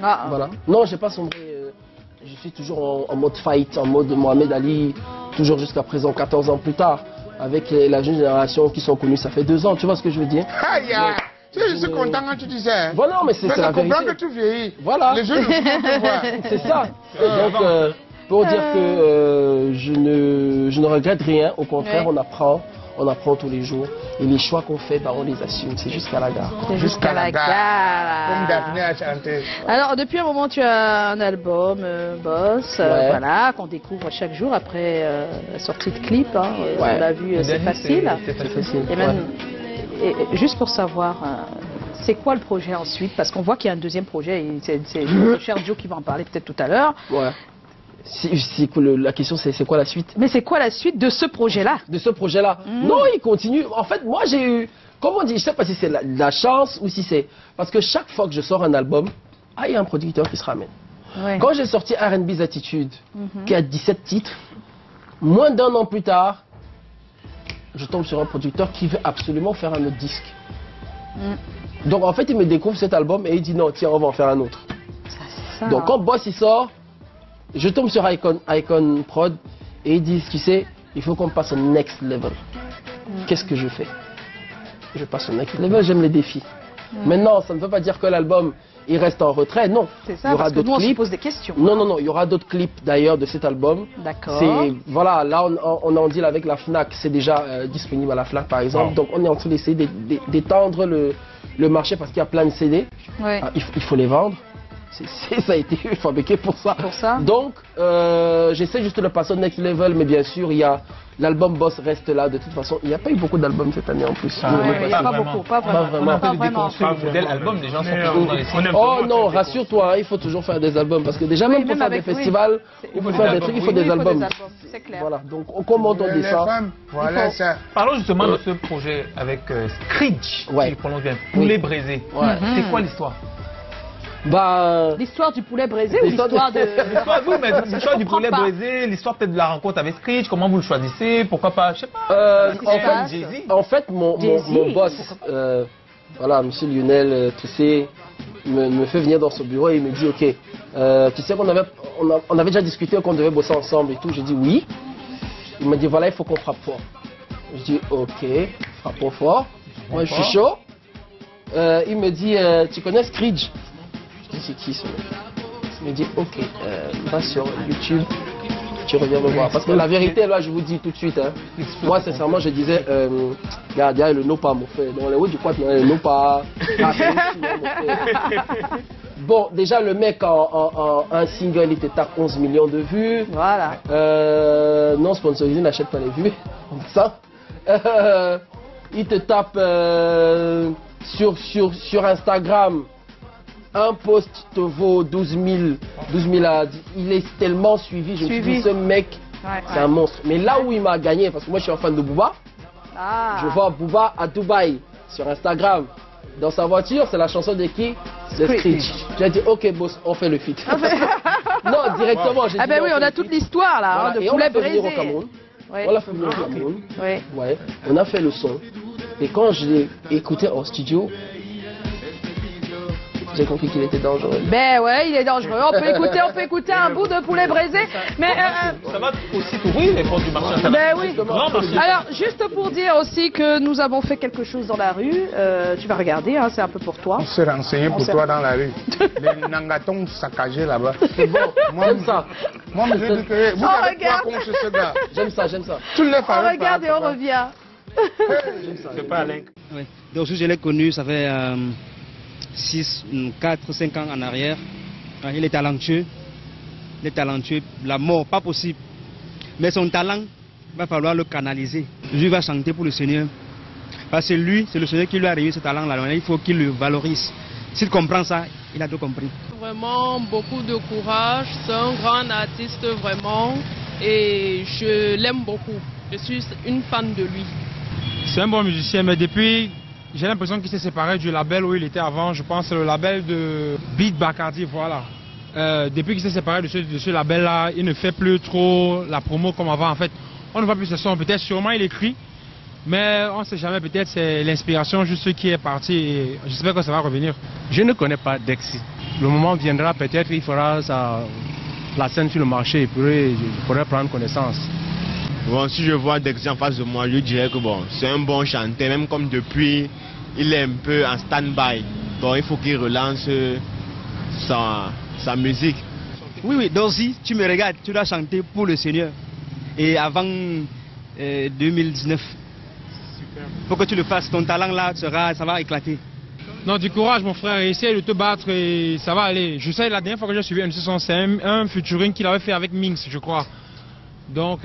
Ah. Voilà. Non, j'ai pas sombré. Je suis toujours en mode fight, en mode Mohamed Ali, toujours jusqu'à présent, 14 ans plus tard, avec la jeune génération qui sont connus, ça fait 2 ans, tu vois ce que je veux dire? Je suis content quand tu dis ça. Voilà, mais c'est la vérité. Que tu vieillis. Voilà. Les jeunes ne voir. C'est ça. Donc, pour dire que je ne regrette rien, au contraire, on apprend tous les jours. Et les choix qu'on fait, on les assume. C'est jusqu'à la gare. C'est jusqu'à la gare. Comme Daphné a chanté. Alors, depuis un moment, tu as un album, Boss, voilà, qu'on découvre chaque jour après la sortie de clip. Hein. On l'a vu, c'est facile. C'est facile. Et même, juste pour savoir, c'est quoi le projet ensuite? Parce qu'on voit qu'il y a un deuxième projet. C'est notre cher Joe qui va en parler peut-être tout à l'heure. Ouais. La question c'est quoi la suite? Mais c'est quoi la suite de ce projet-là? De ce projet-là? Non, il continue. En fait, moi j'ai eu, comme on dit, je sais pas si c'est la chance ou si c'est... Parce que chaque fois que je sors un album, il y a un producteur qui se ramène. Ouais. Quand j'ai sorti R&B's Attitude, qui a 17 titres, moins d'1 an plus tard, je tombe sur un producteur qui veut absolument faire un autre disque. Donc en fait, il me découvre cet album et il dit non, tiens, on va en faire un autre. Ça, donc quand Boss il sort, je tombe sur Icon Prod et ils disent, tu sais, il faut qu'on passe au next level. Qu'est-ce que je fais? Je passe au next level, j'aime les défis. Maintenant, ça ne veut pas dire que l'album il reste en retrait, non. C'est ça, parce que nous on se pose des questions. Non, il y aura d'autres clips d'ailleurs de cet album. D'accord. Voilà, là on est en deal avec la FNAC, c'est déjà disponible à la FNAC par exemple. Donc on est en train d'essayer d'étendre le marché parce qu'il y a plein de CD. Ouais. Il faut les vendre. Ça a été fabriqué pour ça. Donc, j'essaie juste de le passer au next level, mais bien sûr, il y a l'album Boss reste là. De toute façon, il n'y a pas eu beaucoup d'albums cette année en plus. Il n'y a pas beaucoup, pas vraiment. L'album, les gens sont toujours dans les sites. Oh non, rassure-toi, il faut toujours faire des albums parce que déjà même pour faire des festivals, il faut faire des trucs, il faut des albums. C'est clair. Voilà, donc comment on dit ça? Voilà ça. Parlons justement de ce projet avec Screech, si je prononce bien, Poulet Braisé. C'est quoi l'histoire? L'histoire du poulet braisé ou l'histoire de... L'histoire du poulet braisé, l'histoire peut-être de la rencontre avec Screech, comment vous le choisissez, pourquoi pas, je sais pas. En fait, mon boss, voilà, monsieur Lionel Trissé, me fait venir dans son bureau et il me dit, ok, tu sais qu'on avait déjà discuté qu'on devait bosser ensemble et tout, j'ai dit oui. Il m'a dit, voilà, il faut qu'on frappe fort. Je dis, ok, frappons fort. Moi, je suis chaud. Il me dit, tu connais Screech? C'est qui ce mec? Il me dit ok, va sur YouTube, tu reviens me voir. Parce que la vérité, là, je vous dis tout de suite, hein, moi sincèrement, je disais, regarde, il y a le Nopa, mon frère. Dans les hauts du quad, il y a le Nopa. Bon, déjà, le mec en un single, il te tape 11 millions de vues. Voilà. Non sponsorisé, n'achète pas les vues. Ça. Il te tape sur Instagram. Un post te vaut 12 000 il est tellement suivi, je me suis dit ce mec, c'est un monstre. Mais là où il m'a gagné, parce que moi je suis un fan de Booba, je vois Booba à Dubaï, sur Instagram, dans sa voiture, c'est la chanson de qui? De Screech. J'ai dit ok boss, on fait le feat. Non, directement, j'ai dit. Ah ben oui, on a toute l'histoire là, voilà. De poulet braisé. Au Cameroun. On l'a fait venir au Cameroun. Ouais. On a fait le son. Et quand je l'ai écouté en studio, j'ai compris qu'il était dangereux. Ben ouais, il est dangereux. On peut écouter un bout de poulet braisé. Mais ça va aussi ouvrir les portes du marché. Ben oui. Alors, juste pour dire aussi que nous avons fait quelque chose dans la rue. Tu vas regarder, hein, c'est un peu pour toi. On s'est renseigné pour toi dans la rue. Les nangatons saccagés là-bas. C'est bon. Moi, j'aime ça. Moi, je dis que vous avez quoi contre ce gars? J'aime ça. Tu le fais. On regarde et on revient. C'est pas Alain. Oui. Donc, je l'ai connu, ça fait 4, 5 ans en arrière. Il est talentueux. La mort, pas possible. Mais son talent, il va falloir le canaliser. Lui va chanter pour le Seigneur. Parce que lui, c'est le Seigneur qui lui a réuni ce talent-là. Il faut qu'il le valorise. S'il comprend ça, il a tout compris. Vraiment beaucoup de courage. C'est un grand artiste, vraiment. Et je l'aime beaucoup. Je suis une fan de lui. C'est un bon musicien, mais depuis... J'ai l'impression qu'il s'est séparé du label où il était avant, je pense le label de Beat Bacardi, voilà. Depuis qu'il s'est séparé de ce label-là, il ne fait plus trop la promo comme avant. En fait, on ne voit plus ses sons. Peut-être sûrement il écrit, Mais on ne sait jamais, peut-être c'est l'inspiration juste qui est partie et j'espère que ça va revenir. Je ne connais pas Dexy. Le moment viendra, peut-être il fera la scène sur le marché et puis je pourrai prendre connaissance. Bon, si je vois Dexy en face de moi, je dirais que bon, c'est un bon chanteur, même comme depuis, il est un peu en stand-by. Bon, il faut qu'il relance sa musique. Oui, Dorsey, tu me regardes, tu dois chanter pour le Seigneur. Et avant 2019. Faut que tu le fasses, ton talent là, ça va éclater. Non, du courage mon frère, essaye de te battre et ça va aller. Je sais, la dernière fois que j'ai suivi MC Son, c'est un featuring qu'il avait fait avec Minx, je crois. Donc,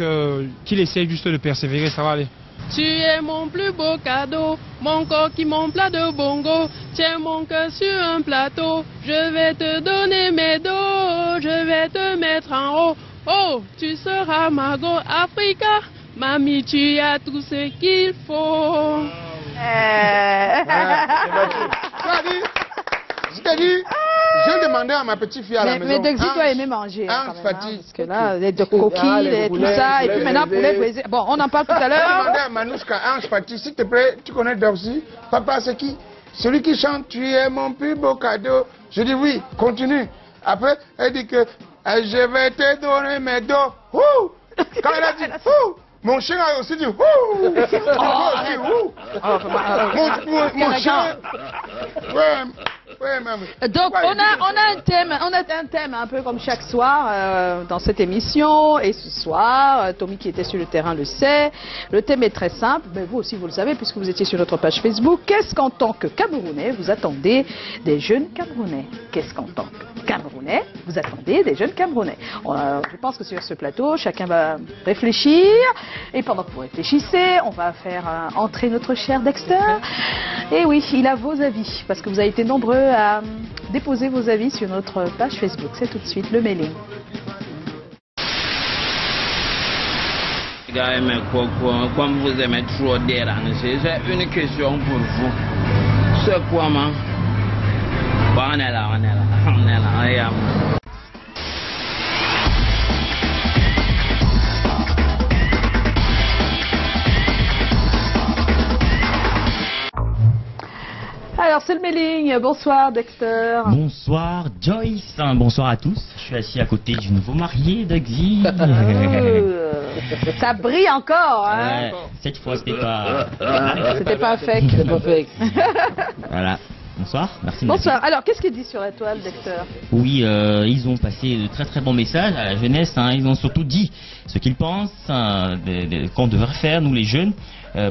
qu'il essaye juste de persévérer, ça va aller. Tu es mon plus beau cadeau, mon corps qui mon plat de bongo. Tiens mon cœur sur un plateau, je vais te donner mes dos, je vais te mettre en haut. Oh, tu seras ma go Africa, mamie, tu as tout ce qu'il faut. Je t'ai dit, je demandais à ma petite fille à la maison. Mais Dexy doit aimer manger. Fati. Parce que là, les coquilles et tout ça. Et puis maintenant, pour les plaisirs. Bon, on en parle tout à l'heure. Je demandais à Manouchka, Ange Fati, s'il te plaît, tu connais Dorsey? Papa, c'est qui? Celui qui chante, tu es mon plus beau cadeau. Je dis oui, continue. Après, elle dit que je vais te donner mes dos. Quand elle a dit mon chien a aussi dit mon chien. Donc on a un thème un peu comme chaque soir dans cette émission, et ce soir Tommy qui était sur le terrain le sait, le thème est très simple, mais vous aussi vous le savez puisque vous étiez sur notre page Facebook. Qu'est-ce qu'en tant que Camerounais vous attendez des jeunes Camerounais? Qu'est-ce qu'en tant que Camerounais vous attendez des jeunes Camerounais? Je pense que sur ce plateau chacun va réfléchir, et pendant que vous réfléchissez on va faire entrer notre cher Dexter. Et oui, il a vos avis parce que vous avez été nombreux à déposer vos avis sur notre page Facebook. C'est tout de suite le mailing. Comme vous aimez trop déranger, j'ai une question pour vous. C'est quoi, man? Bon, on est là, regarde. Alors c'est le mailing, bonsoir Dexter. Bonsoir Joyce, bonsoir à tous. Je suis assis à côté du nouveau marié Dexy. Ça brille encore, hein. Ouais, cette fois c'était pas... C'était pas fake. C'était pas fake. Voilà. Bonsoir, merci. Bonsoir. Alors, qu'est-ce qu'il dit sur la toile, Dexter? Oui, ils ont passé de très très bons messages à la jeunesse. Ils ont surtout dit ce qu'ils pensent, qu'on devrait faire, nous les jeunes,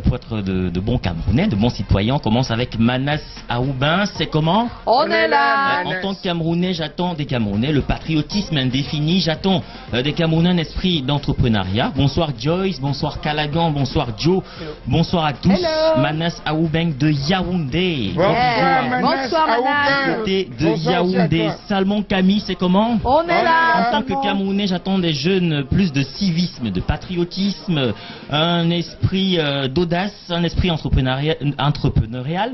pour être de bons Camerounais, de bons citoyens. On commence avec Manas Aoubin. C'est comment? On est là. En tant que Camerounais, j'attends des Camerounais le patriotisme indéfini. J'attends des Camerounais un esprit d'entrepreneuriat. Bonsoir Joyce, bonsoir Callaghan, bonsoir Joe, bonsoir à tous. Hello. Manas Aoubin de Yaoundé. Bonsoir Manas. Côté de Yaoundé. Salmon Camille, c'est comment? On est là. En tant que Camerounais, j'attends des jeunes plus de civisme, de patriotisme, un esprit d'audace, un esprit entrepreneurial,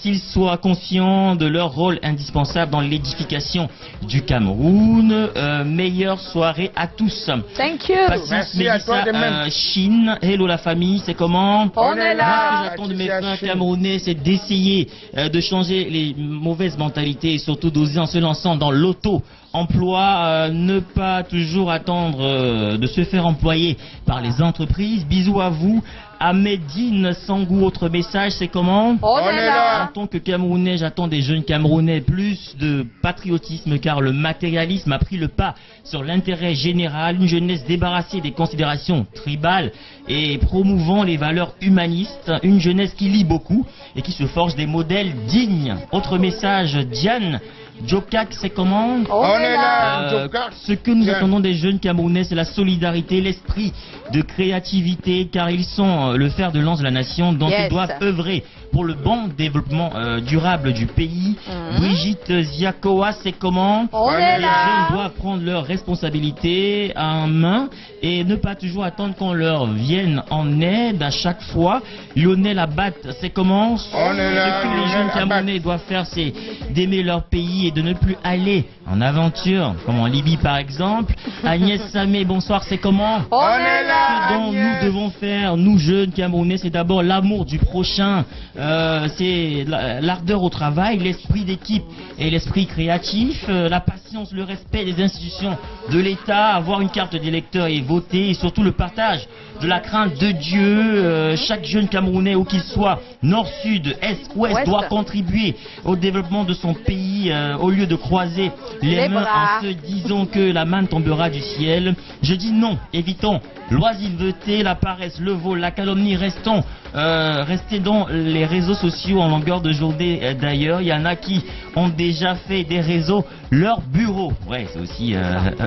s'ils soient conscients de leur rôle indispensable dans l'édification du Cameroun. Meilleure soirée à tous. Thank you. Merci à toi de même. Chine, hello la famille, c'est comment? On est là. Moi, ce que j'attends de mes frères camerounais, c'est d'essayer de changer les mauvaises mentalités et surtout d'oser en se lançant dans l'auto-emploi, ne pas toujours attendre de se faire employer par les entreprises. Bisous à vous. Ahmedine Sangou, autre message, c'est comment? On est là. En tant que Camerounais, j'attends des jeunes Camerounais plus de patriotisme car le matérialisme a pris le pas sur l'intérêt général. Une jeunesse débarrassée des considérations tribales et promouvant les valeurs humanistes. Une jeunesse qui lit beaucoup et qui se forge des modèles dignes. Autre message, Diane Jokak, c'est comment? On est là. Ce que nous attendons des jeunes Camerounais, c'est la solidarité, l'esprit de créativité, car ils sont le fer de lance de la nation, dont ils doivent œuvrer pour le bon développement durable du pays. Brigitte Ziakoa, c'est comment? On est là. Les jeunes doivent prendre leurs responsabilités en main et ne pas toujours attendre qu'on leur vienne en aide à chaque fois. Lionel Abbat, c'est comment? On est là. Ce que les jeunes Camerounais doivent faire, c'est d'aimer leur pays et de ne plus aller en aventure, comme en Libye par exemple. Agnès Samé, bonsoir, c'est comment? On est là. Ce dont nous devons faire, nous jeunes Camerounais, c'est d'abord l'amour du prochain, c'est l'ardeur au travail, l'esprit d'équipe et l'esprit créatif, la patience, le respect des institutions de l'État, avoir une carte d'électeur et voter, et surtout le partage de la crainte de Dieu. Chaque jeune Camerounais, où qu'il soit, nord, sud, est, ouest, doit contribuer au développement de son pays au lieu de croiser les mains en se disant que la manne tombera du ciel. Je dis non, évitons l'oisiveté, la paresse, le vol, la calomnie. Restez dans les réseaux sociaux en longueur de journée. D'ailleurs, il y en a qui ont déjà fait des réseaux leur bureau. Ouais, c'est aussi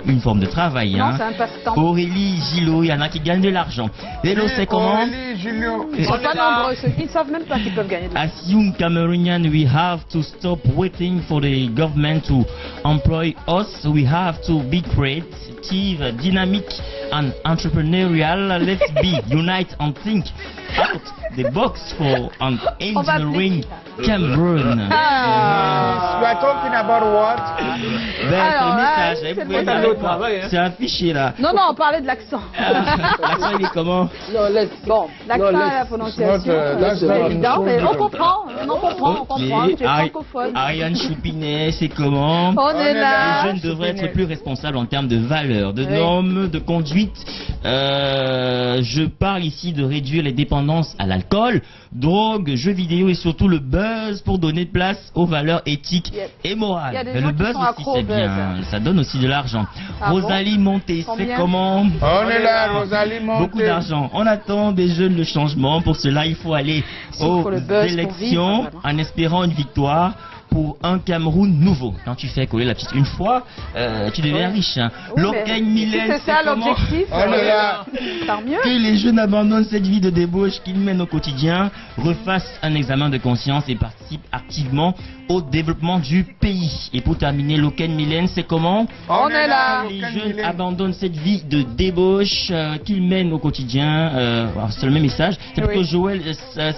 une forme de travail. Non, c'est un passe-temps. Aurélie, Gilo, il y en a qui gagnent de l'argent. Hello, c'est comment? Aurélie, Gilo. Ils sont pas nombreux, ils ne savent même pas qu'ils peuvent gagner de l'argent. As young Cameroonian, we have to stop waiting for the government to employ us. We have to be creative, dynamic and entrepreneurial. Let's be unite and think out the box for an engineering Cameroon. You are talking about what? C'est affiché là. Non, on parlait de l'accent. L'accent il est comment? Bon, l'accent et la prononciation, c'est évident, mais on comprend. On comprend. Tu es francophone. Ariane Choupinet, c'est comment? On est là. Les jeunes devraient être plus responsables en termes de valeurs, de normes, de conduite. Je parle ici de réduire les dépendances à l'alcool, drogue, jeux vidéo et surtout le buzz pour donner place aux valeurs éthiques et morales. Mais le buzz aussi c'est bien, ça donne aussi de l'argent. Rosalie Monté, c'est comment? On est là, Rosalie Monté. Beaucoup d'argent. On attend des jeunes le changement. Pour cela, il faut aller aux élections en espérant une victoire pour un Cameroun nouveau. Quand tu fais coller la petite une fois, tu deviens riche. Locagne Mylène, c'est ça l'objectif. Tant mieux. Que les jeunes abandonnent cette vie de débauche qu'ils mènent au quotidien, refassent un examen de conscience et participent activement au développement du pays. Et pour terminer, Locagne Mylène, c'est comment? On est là. Les jeunes abandonnent cette vie de débauche qu'ils mènent au quotidien. C'est le même message. C'est plutôt Joël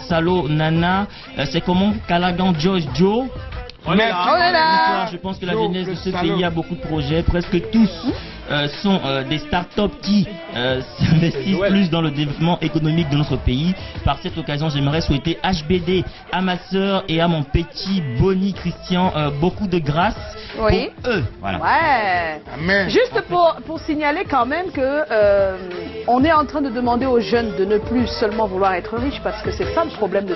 Salo Nana. C'est comment? Calagan Joe. On est là. Je pense que la jeunesse de ce pays a beaucoup de projets. Presque tous sont des start-up qui s'investissent plus dans le développement économique de notre pays. Par cette occasion, j'aimerais souhaiter HBD à ma soeur et à mon petit Bonnie Christian beaucoup de grâce pour eux. Voilà. Ouais. Amen. Juste pour signaler quand même que on est en train de demander aux jeunes de ne plus seulement vouloir être riches, parce que c'est ça le problème de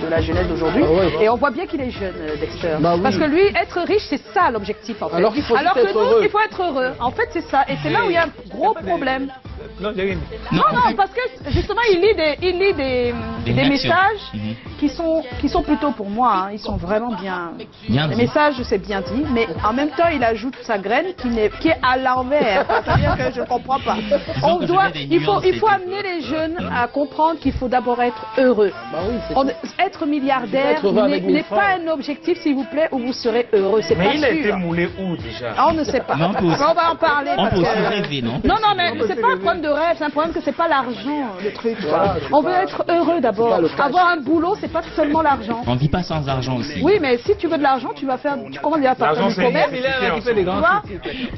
la jeunesse d'aujourd'hui. Et on voit bien qu'il est jeune, Dexter. Parce que lui, être riche, c'est ça l'objectif en fait. Alors que nous, il faut être heureux. En fait, c'est ça. Et c'est là où il y a un gros problème. Non, parce que justement, il lit des messages qui sont plutôt pour moi, ils sont vraiment bien. Les messages, c'est bien dit, mais en même temps, il ajoute sa graine qui est à l'envers. C'est-à-dire que je ne comprends pas. Il faut amener les jeunes à comprendre qu'il faut d'abord être heureux. Être milliardaire n'est pas un objectif, s'il vous plaît, où vous serez heureux. C'est pas sûr. Mais il a été moulé où déjà? On ne sait pas. On va en parler. On peut aussi rêver, non? Non, mais c'est pas un problème de rêve, c'est un problème que c'est pas l'argent, le truc. On veut être heureux d'abord. Avoir un boulot, c'est pas seulement l'argent. On vit pas sans argent aussi. Oui, mais si tu veux de l'argent, tu vas faire. Comment dire, partir du commerce.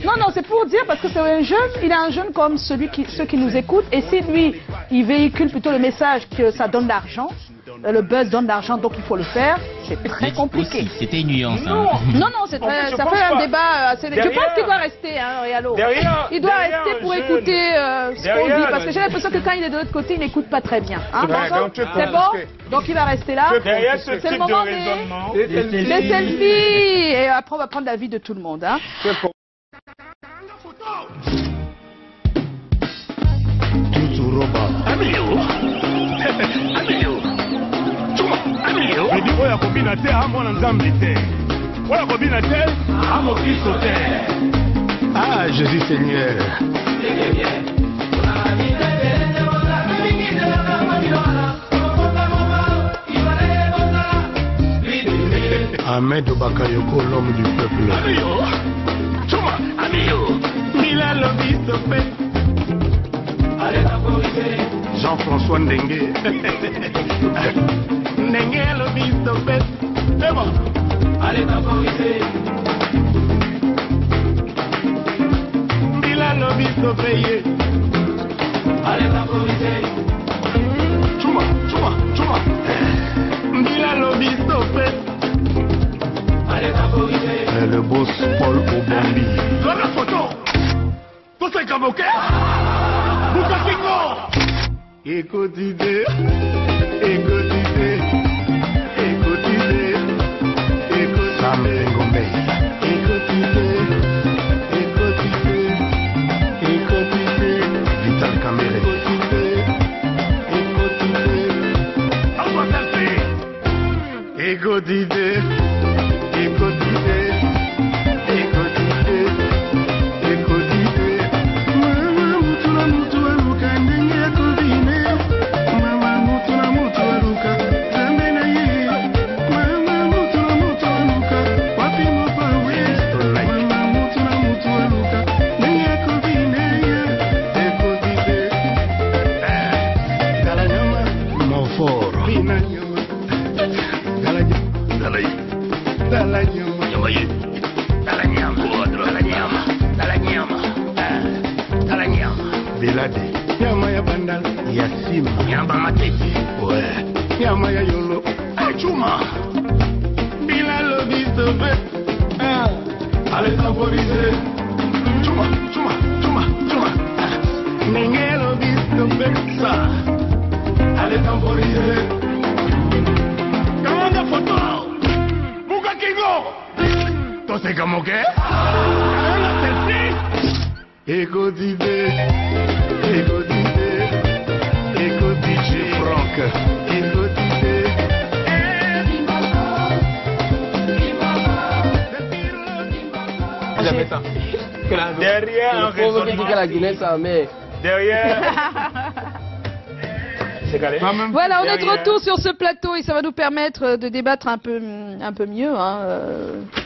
Non, c'est pour dire, parce que c'est un jeune, il est un jeune comme ceux qui nous écoutent, et si lui, il véhicule plutôt le message que ça donne de l'argent, le buzz donne de l'argent, donc il faut le faire, c'est très compliqué. C'était une nuance. Non, c'est très, ça fait un débat assez... Tu penses qu'il doit rester, hein, Réalo? Il doit rester pour écouter ce qu'on dit, parce que j'ai l'impression que quand il est de l'autre côté, il n'écoute pas très bien. Hein, c'est bon? Donc il va rester là. C'est le moment des selfies. Et après, on va prendre l'avis de tout le monde. Hein. Ah, Jésus Seigneur. Ahmed Bakayoko, l'homme du peuple. Jean-François Ndengue. Ndengue, l'homme du peuple. C'est bon. Allez, temporiser. Mila, l'homme du peuple. Allez, temporiser. Kamoke Écoutez, Vital Kamere. Écoutez. Nyama ya bandal ya sima, nyama matete, ouais. Nyama ya yolo, chuma. Bila lobby stopé, allez temporiser. Chuma. Nenge lobby stopé ça, allez temporiser. Commande photo, Buka Kingo. Toi c'est comme ok? La selfie. Écoutez. Franck. Derrière un raisonnement. Derrière. Voilà, on est de retour sur ce plateau et ça va nous permettre de débattre un peu mieux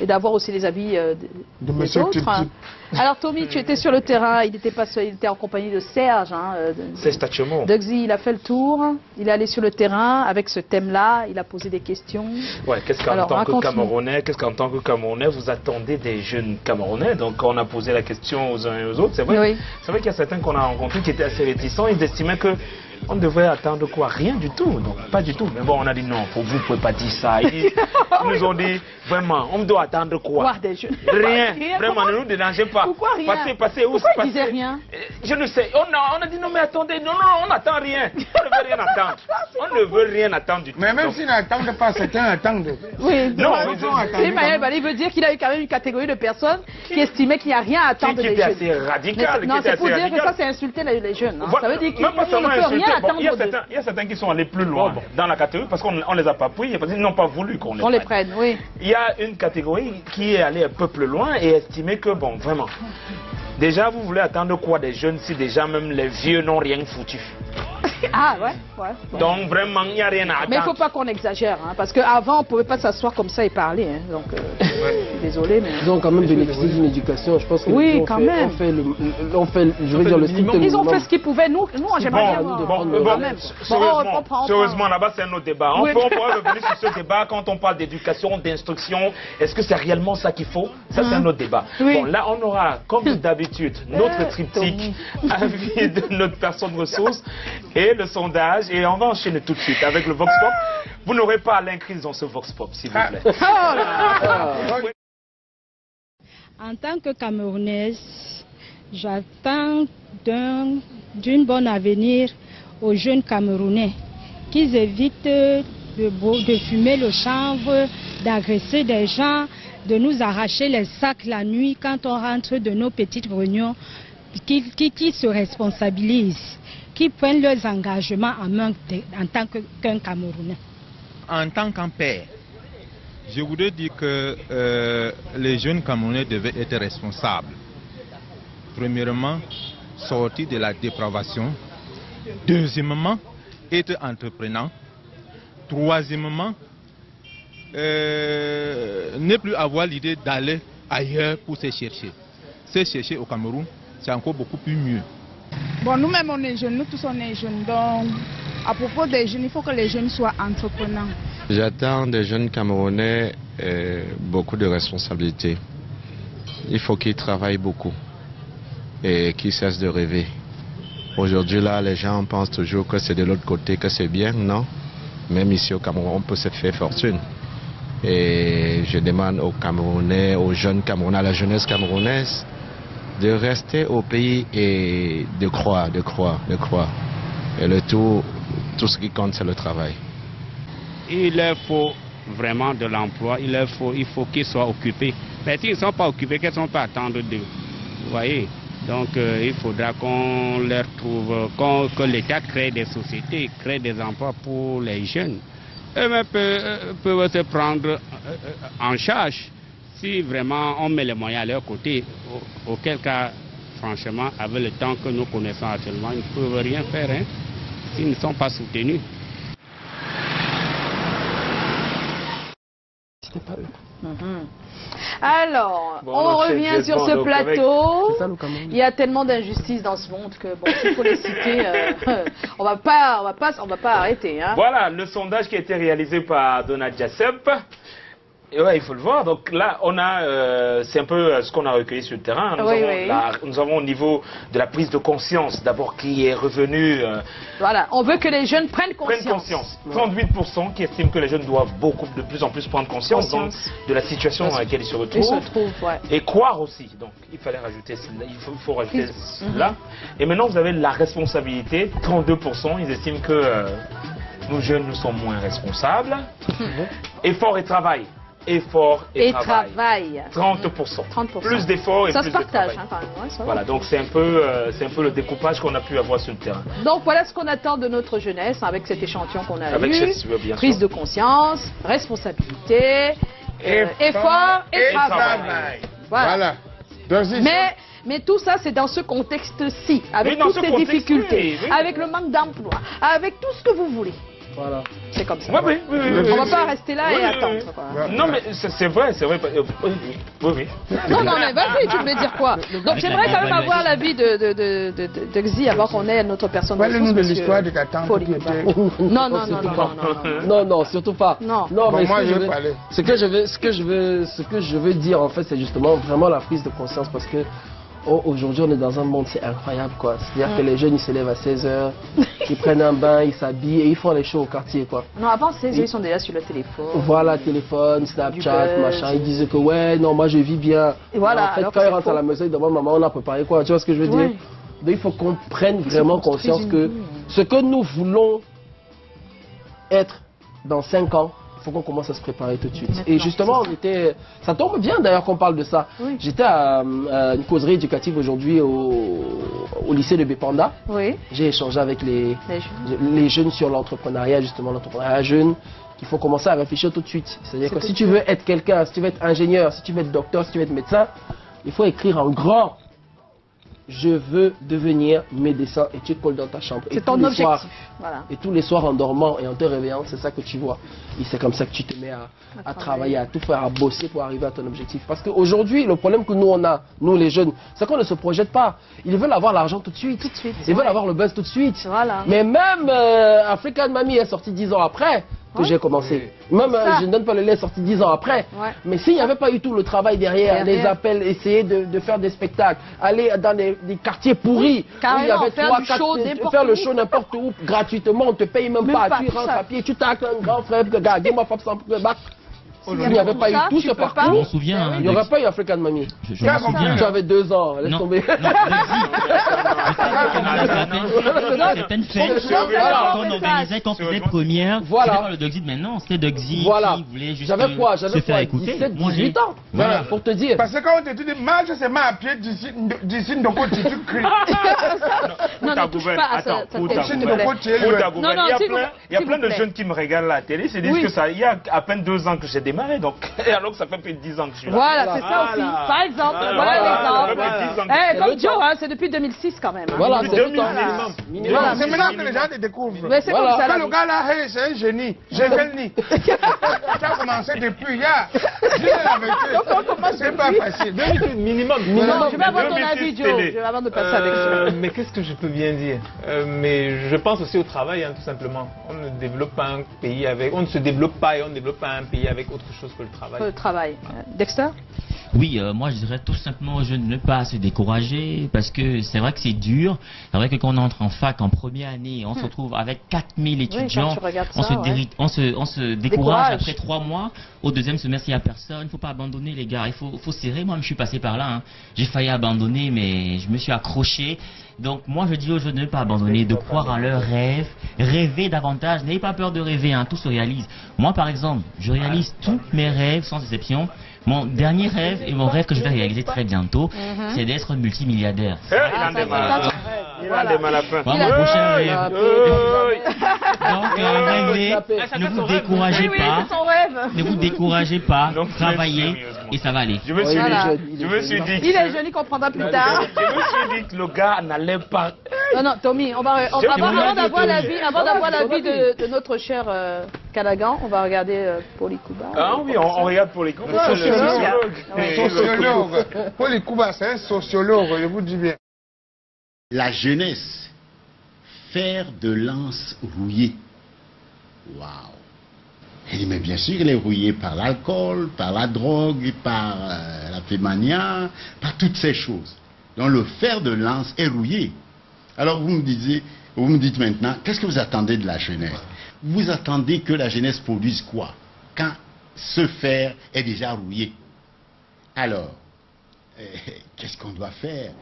et d'avoir aussi les avis des autres. Alors Tommy, tu étais sur le terrain, il n'était pas seul, il était en compagnie de Serge. C'est Stachemo. Dugsy, il a fait le tour, il est allé sur le terrain avec ce thème-là, il a posé des questions. Ouais, qu'est-ce qu'en tant que Camerounais, vous attendez des jeunes Camerounais? Donc on a posé la question aux uns et aux autres, c'est vrai. Oui. C'est vrai qu'il y a certains qu'on a rencontrés qui étaient assez réticents, ils estimaient que on devrait attendre quoi? Rien du tout. Donc, pas du tout. Mais bon, on a dit non, pour vous, vous ne pouvez pas dire ça. Ils nous ont dit, vraiment, on doit attendre quoi? Rien. Vraiment, ne nous dérangez pas. Pourquoi rien? Passez où? Pourquoi ils disaient rien? Je ne sais. On a dit non, mais attendez. Non, on n'attend rien. On ne veut rien attendre. On ne veut rien attendre du tout. Mais même s'ils n'attendent pas, certains attendent. Oui. Non, il veut dire qu'il a eu quand même une catégorie de personnes qui estimaient qu'il n'y a rien à attendre des jeunes. Qui était assez radical. Non, c'est pour dire que ça, c'est insulter les jeunes. Ça veut dire qu'ils ne peuvent rien. Bon, il y a certains qui sont allés plus loin dans la catégorie parce qu'on ne les a pas pris, parce qu'ils n'ont pas voulu qu'on les prenne. Oui. Il y a une catégorie qui est allée un peu plus loin et estimé que, bon, vraiment, déjà vous voulez attendre quoi des jeunes si déjà même les vieux n'ont rien foutu? Ah ouais. Donc vraiment, il n'y a rien à attendre. Mais il ne faut pas qu'on exagère, parce qu'avant, on ne pouvait pas s'asseoir comme ça et parler. Donc, je suis désolé. Mais... Ils ont quand même bénéficié d'une éducation. Je pense que oui, quand même. On fait, je veux dire, le strict minimum. Ils ont fait ce qu'ils pouvaient. Nous j'aimerais bien sérieusement, là-bas, c'est un autre débat. On pourrait revenir sur ce débat quand on parle d'éducation, d'instruction. Est-ce que c'est réellement ça qu'il faut? Ça, c'est un autre débat. Bon, là, on aura, comme d'habitude, notre triptyque, avis de notre personne ressource et le sondage. Et on va enchaîner tout de suite avec le Vox Pop. Vous n'aurez pas Alain Crise dans ce Vox Pop, s'il vous plaît. En tant que Camerounaise, j'attends d'une bonne avenir aux jeunes Camerounais qu'ils évitent de fumer le chanvre, d'agresser des gens, de nous arracher les sacs la nuit quand on rentre de nos petites réunions, qui se responsabilisent, qui prennent leurs engagements en main en tant qu'un Camerounais. En tant qu'un père, je voudrais dire que les jeunes Camerounais devaient être responsables. Premièrement, sortir de la dépravation. Deuxièmement, être entreprenant. Troisièmement, ne plus avoir l'idée d'aller ailleurs pour se chercher. Se chercher au Cameroun, c'est encore beaucoup plus mieux. Bon, nous-mêmes, on est jeunes, nous tous on est jeunes. Donc, à propos des jeunes, il faut que les jeunes soient entreprenants. J'attends des jeunes Camerounais beaucoup de responsabilités. Il faut qu'ils travaillent beaucoup et qu'ils cessent de rêver. Aujourd'hui, là, les gens pensent toujours que c'est de l'autre côté, que c'est bien. Non. Même ici au Cameroun, on peut se faire fortune. Et je demande aux Camerounais, aux jeunes Camerounais, à la jeunesse camerounaise, de rester au pays et de croire. Et le tout ce qui compte, c'est le travail. Il leur faut vraiment de l'emploi, il faut qu'ils soient occupés. Mais s'ils ne sont pas occupés, qu'est-ce qu'on peut attendre d'eux? Vous voyez? Donc il faudra qu'on leur trouve, que l'État crée des sociétés, crée des emplois pour les jeunes. Eux-mêmes peuvent se prendre en charge si vraiment on met les moyens à leur côté, auquel cas, franchement, avec le temps que nous connaissons actuellement, ils ne peuvent rien faire hein, s'ils ne sont pas soutenus. Alors, bon, on revient sur ce plateau. Il y a tellement d'injustices dans ce monde que, bon, s'il faut les citer, on va pas arrêter. Hein. Voilà, le sondage qui a été réalisé par Donald Jessup. Et ouais, il faut le voir. Donc là, on a, c'est un peu ce qu'on a recueilli sur le terrain. Nous avons au niveau de la prise de conscience, d'abord qui est revenu. Voilà, on veut que les jeunes prennent conscience. 38% qui estiment que les jeunes doivent de plus en plus prendre conscience donc, de la situation dans laquelle ils se retrouvent. Et croire aussi. Donc il fallait rajouter, il faut rajouter cela. Et maintenant, vous avez la responsabilité. 32%, ils estiment que nos jeunes nous sont moins responsables. Effort et travail. Effort et travail. 30%. Plus d'efforts et plus de travail. Ça se partage. Voilà, donc c'est un peu le découpage qu'on a pu avoir sur le terrain. Donc voilà ce qu'on attend de notre jeunesse avec cet échantillon qu'on a eu. Prise de conscience, responsabilité, effort et travail. Voilà. Mais tout ça, c'est dans ce contexte-ci, avec toutes ces difficultés, avec le manque d'emploi, avec tout ce que vous voulez. Voilà. C'est comme ça. Oui. On va pas rester là et attendre. Non, mais c'est vrai. Oui. Non, mais vas-y, tu voulais dire quoi? Donc j'aimerais quand même avoir l'avis de Xi avant qu'on ait notre personne de ressources. Parlez-nous de l'histoire de ta tante qui était... Non, surtout pas. Non, mais moi je veux parler. Ce que je veux dire en fait, c'est justement vraiment la prise de conscience parce que aujourd'hui, on est dans un monde, c'est incroyable quoi. C'est-à-dire que les jeunes, ils se lèvent à 16h, ils prennent un bain, ils s'habillent et ils font les shows au quartier quoi. Non, avant 16h, ils sont déjà sur le téléphone. Voilà, téléphone, Snapchat, machin. Ils disent que ouais, non, moi je vis bien. Et voilà. En fait, quand ils rentrent à la maison, ils demandent maman, on a préparé quoi. Tu vois ce que je veux dire? Donc il faut qu'on prenne vraiment conscience que ce que nous voulons être dans 5 ans, il faut qu'on commence à se préparer tout de suite. Et justement, ça tombe bien d'ailleurs qu'on parle de ça. J'étais à une causerie éducative aujourd'hui au lycée de Bépanda. J'ai échangé avec les jeunes sur l'entrepreneuriat, justement l'entrepreneuriat jeune, qu'il faut commencer à réfléchir tout de suite. C'est-à-dire que si tu veux être quelqu'un, si tu veux être ingénieur, si tu veux être docteur, si tu veux être médecin, il faut écrire en grand. Je veux devenir médecin et tu te colles dans ta chambre. C'est ton objectif. Et tous les soirs en dormant et en te réveillant, c'est ça que tu vois. Et c'est comme ça que tu te mets à travailler, à tout faire, à bosser pour arriver à ton objectif. Parce qu'aujourd'hui, le problème que nous on a, nous les jeunes, c'est qu'on ne se projette pas. Ils veulent avoir l'argent tout de suite. Ils veulent avoir le buzz tout de suite. Mais même African Mami est sorti 10 ans après que j'ai commencé. Même Je ne donne pas le lait, sorti 10 ans après. Mais s'il n'y avait pas eu tout le travail derrière, les appels, essayer de faire des spectacles, aller dans des quartiers pourris, où il y avait 3-4, faire le show n'importe où, gratuitement, on ne te paye même pas, tu rentres à pied, tu tacles un grand frère, regarde, dis-moi pas ça pour le bac. S'il n'y avait pas eu tout ce parcours, il n'y aurait pas eu African Mami. Je me souviens. Tu avais 2 ans, laisse tomber. Certaines fêtes qu'on organisait quand on faisait première, c'était pas le Doxy de maintenant, c'était Doxy qui voulait juste se faire écouter. 17-18 ans, voilà, pour te dire. Parce que quand on te dit marche seulement à pied d'ici de côté, tu cries. Non, ne touche pas à ça. Il y a plein de jeunes qui me regardent à la télé, ils se disent que ça, il y a à peine 2 ans que j'ai démarré, donc alors que ça fait plus de 10 ans que je suis là. Voilà, c'est ça aussi. Par exemple, voilà l'exemple. Comme Joe, c'est depuis 2006 quand même. Voilà, c'est minimum. C'est maintenant que les gens te découvrent. Mais c'est comme ça. Le gars là, c'est un génie. J'ai fait le nid. Tu as commencé depuis hier. C'est pas facile. Minimum. Je vais avoir ton avis, Joe. Je vais avoir de passer avec ça. Mais qu'est-ce que je peux bien dire? Mais je pense aussi au travail, tout simplement. On ne développe pas un pays avec... On ne se développe pas et on ne développe pas un pays avec autre chose que le travail. Le travail. Dexter? Oui, moi je dirais tout simplement aux jeunes de ne pas se décourager parce que c'est vrai que c'est dur. C'est vrai que quand on entre en fac en première année, on se retrouve avec 4000 étudiants, on se décourage après 3 mois. Au deuxième semestre, il n'y a personne. Il ne faut pas abandonner les gars, il faut serrer. Moi je suis passé par là, hein. J'ai failli abandonner mais je me suis accroché. Donc moi je dis aux jeunes de ne pas abandonner, de croire en leurs rêves, rêver davantage, n'ayez pas peur de rêver, hein, tout se réalise. Moi par exemple, je réalise tous mes rêves sans exception. Mon dernier rêve et mon rêve que je vais réaliser très bientôt, c'est d'être multimilliardaire. Il en démarre à la fin. Mon prochain rêve. Donc rêvez, ne vous découragez pas, ne vous découragez pas, travaillez et ça va aller. Je me suis dit, il est jeune, il comprendra plus tard. Je me suis dit que le gars n'allait pas. Non, Tommy, avant d'avoir l'avis de notre cher Callaghan, on va regarder Paul Ikouba. Ah oui, on regarde Paul Ikouba. Sociologue. Paul Ikouba, c'est un sociologue, je vous dis bien. La jeunesse, fer de lance rouillé. Waouh! Mais bien sûr, il est rouillé par l'alcool, par la drogue, par la fémania, par toutes ces choses. Donc le fer de lance est rouillé. Alors vous me dites maintenant, qu'est-ce que vous attendez de la jeunesse? Vous attendez que la jeunesse produise quoi quand ce fer est déjà rouillé? Alors, qu'est-ce qu'on doit faire?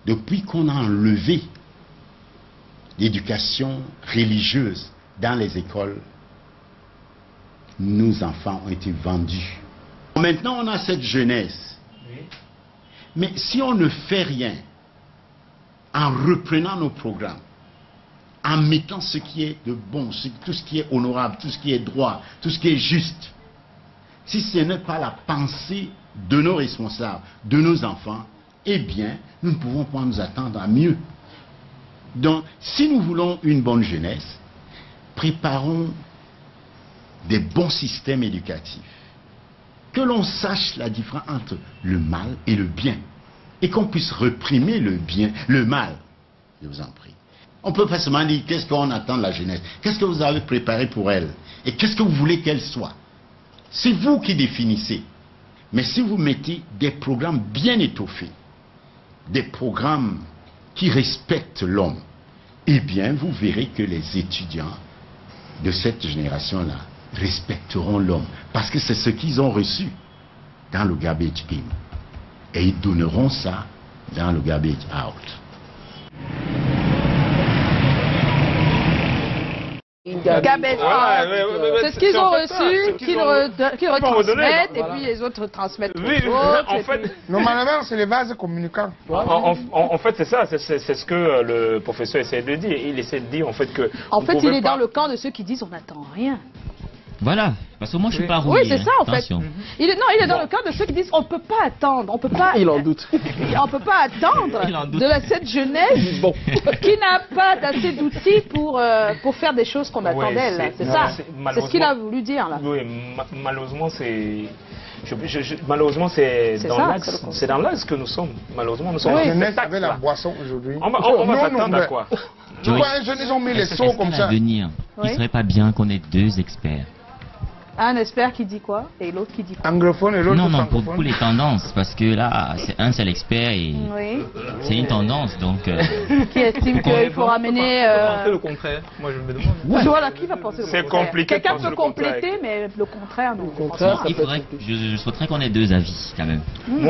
Depuis qu'on a enlevé l'éducation religieuse dans les écoles, nos enfants ont été vendus. Maintenant, on a cette jeunesse. Mais si on ne fait rien, en reprenant nos programmes, en mettant ce qui est de bon, tout ce qui est honorable, tout ce qui est droit, tout ce qui est juste, si ce n'est pas la pensée de nos responsables, de nos enfants, eh bien, nous ne pouvons pas nous attendre à mieux. Donc, si nous voulons une bonne jeunesse, préparons des bons systèmes éducatifs. Que l'on sache la différence entre le mal et le bien. Et qu'on puisse réprimer le mal. Je vous en prie. On peut pas seulement dire qu'est-ce qu'on attend de la jeunesse. Qu'est-ce que vous avez préparé pour elle? Et qu'est-ce que vous voulez qu'elle soit? C'est vous qui définissez. Mais si vous mettez des programmes bien étoffés, des programmes qui respectent l'homme, eh bien vous verrez que les étudiants de cette génération-là respecteront l'homme. Parce que c'est ce qu'ils ont reçu dans le garbage in. Et ils donneront ça dans le garbage out. C'est ce qu'ils ont reçu, qu'ils retransmettent, et puis les autres transmettent aux autres. En fait, normalement, c'est les vases communicants. En fait, c'est ça, c'est ce que le professeur essaie de dire. Il essaie de dire, en fait, que... En fait, il est dans le camp de ceux qui disent on n'attend rien. Voilà, parce que moi je suis pas rouillé. Oui, c'est ça en fait. Il est dans le cas de ceux qui disent on peut pas attendre, on peut pas. Il en doute. On peut pas attendre de cette jeunesse qui n'a pas assez d'outils pour faire des choses qu'on attend d'elle. C'est ça. C'est ce qu'il a voulu dire là. Oui, malheureusement c'est. Malheureusement, c'est dans l'axe que nous sommes. Malheureusement, nous sommes. La jeunesse avait la boisson aujourd'hui. On va s'attendre à quoi? Tu vois, les jeunes, ils ont mis les seaux comme ça. Il serait pas bien qu'on ait 2 experts. Un expert qui dit quoi et l'autre qui dit quoi? Anglophone et l'autre non, pour les tendances, parce que là, c'est un seul expert et c'est une tendance, donc... Qui estime qu'il faut ramener... penser le contraire, moi je me demande. Voilà, qui va penser le contraire? C'est compliqué. Quelqu'un peut compléter, mais le contraire, non. Il faudrait, je souhaiterais qu'on ait 2 avis, quand même. Il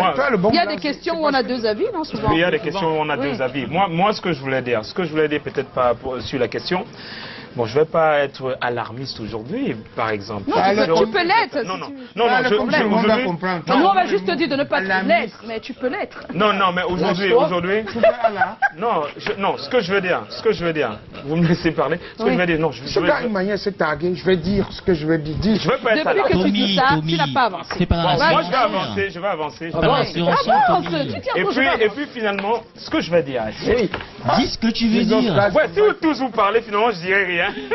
y a des questions où on a 2 avis, non, souvent? Il y a des questions où on a 2 avis. Moi, ce que je voulais dire, peut-être pas sur la question... Bon, je ne vais pas être alarmiste aujourd'hui, par exemple. Non, tu peux l'être. Non, nous, on va juste te dire de ne pas l'être, mais tu peux l'être. Non, mais aujourd'hui... Non, ce que je veux dire, vous me laissez parler, ce que je veux dire, non, je vais... une manière, c'est tagué, je vais dire ce que je vais dire. Je ne veux pas être alarmiste. Depuis que tu dis ça, tu n'as pas avancé. Moi, je vais avancer. Et puis, finalement, ce que je vais dire... Dis ce que tu veux dire. Ouais, si vous tous vous parlez, finalement, je dirais rien. Henri.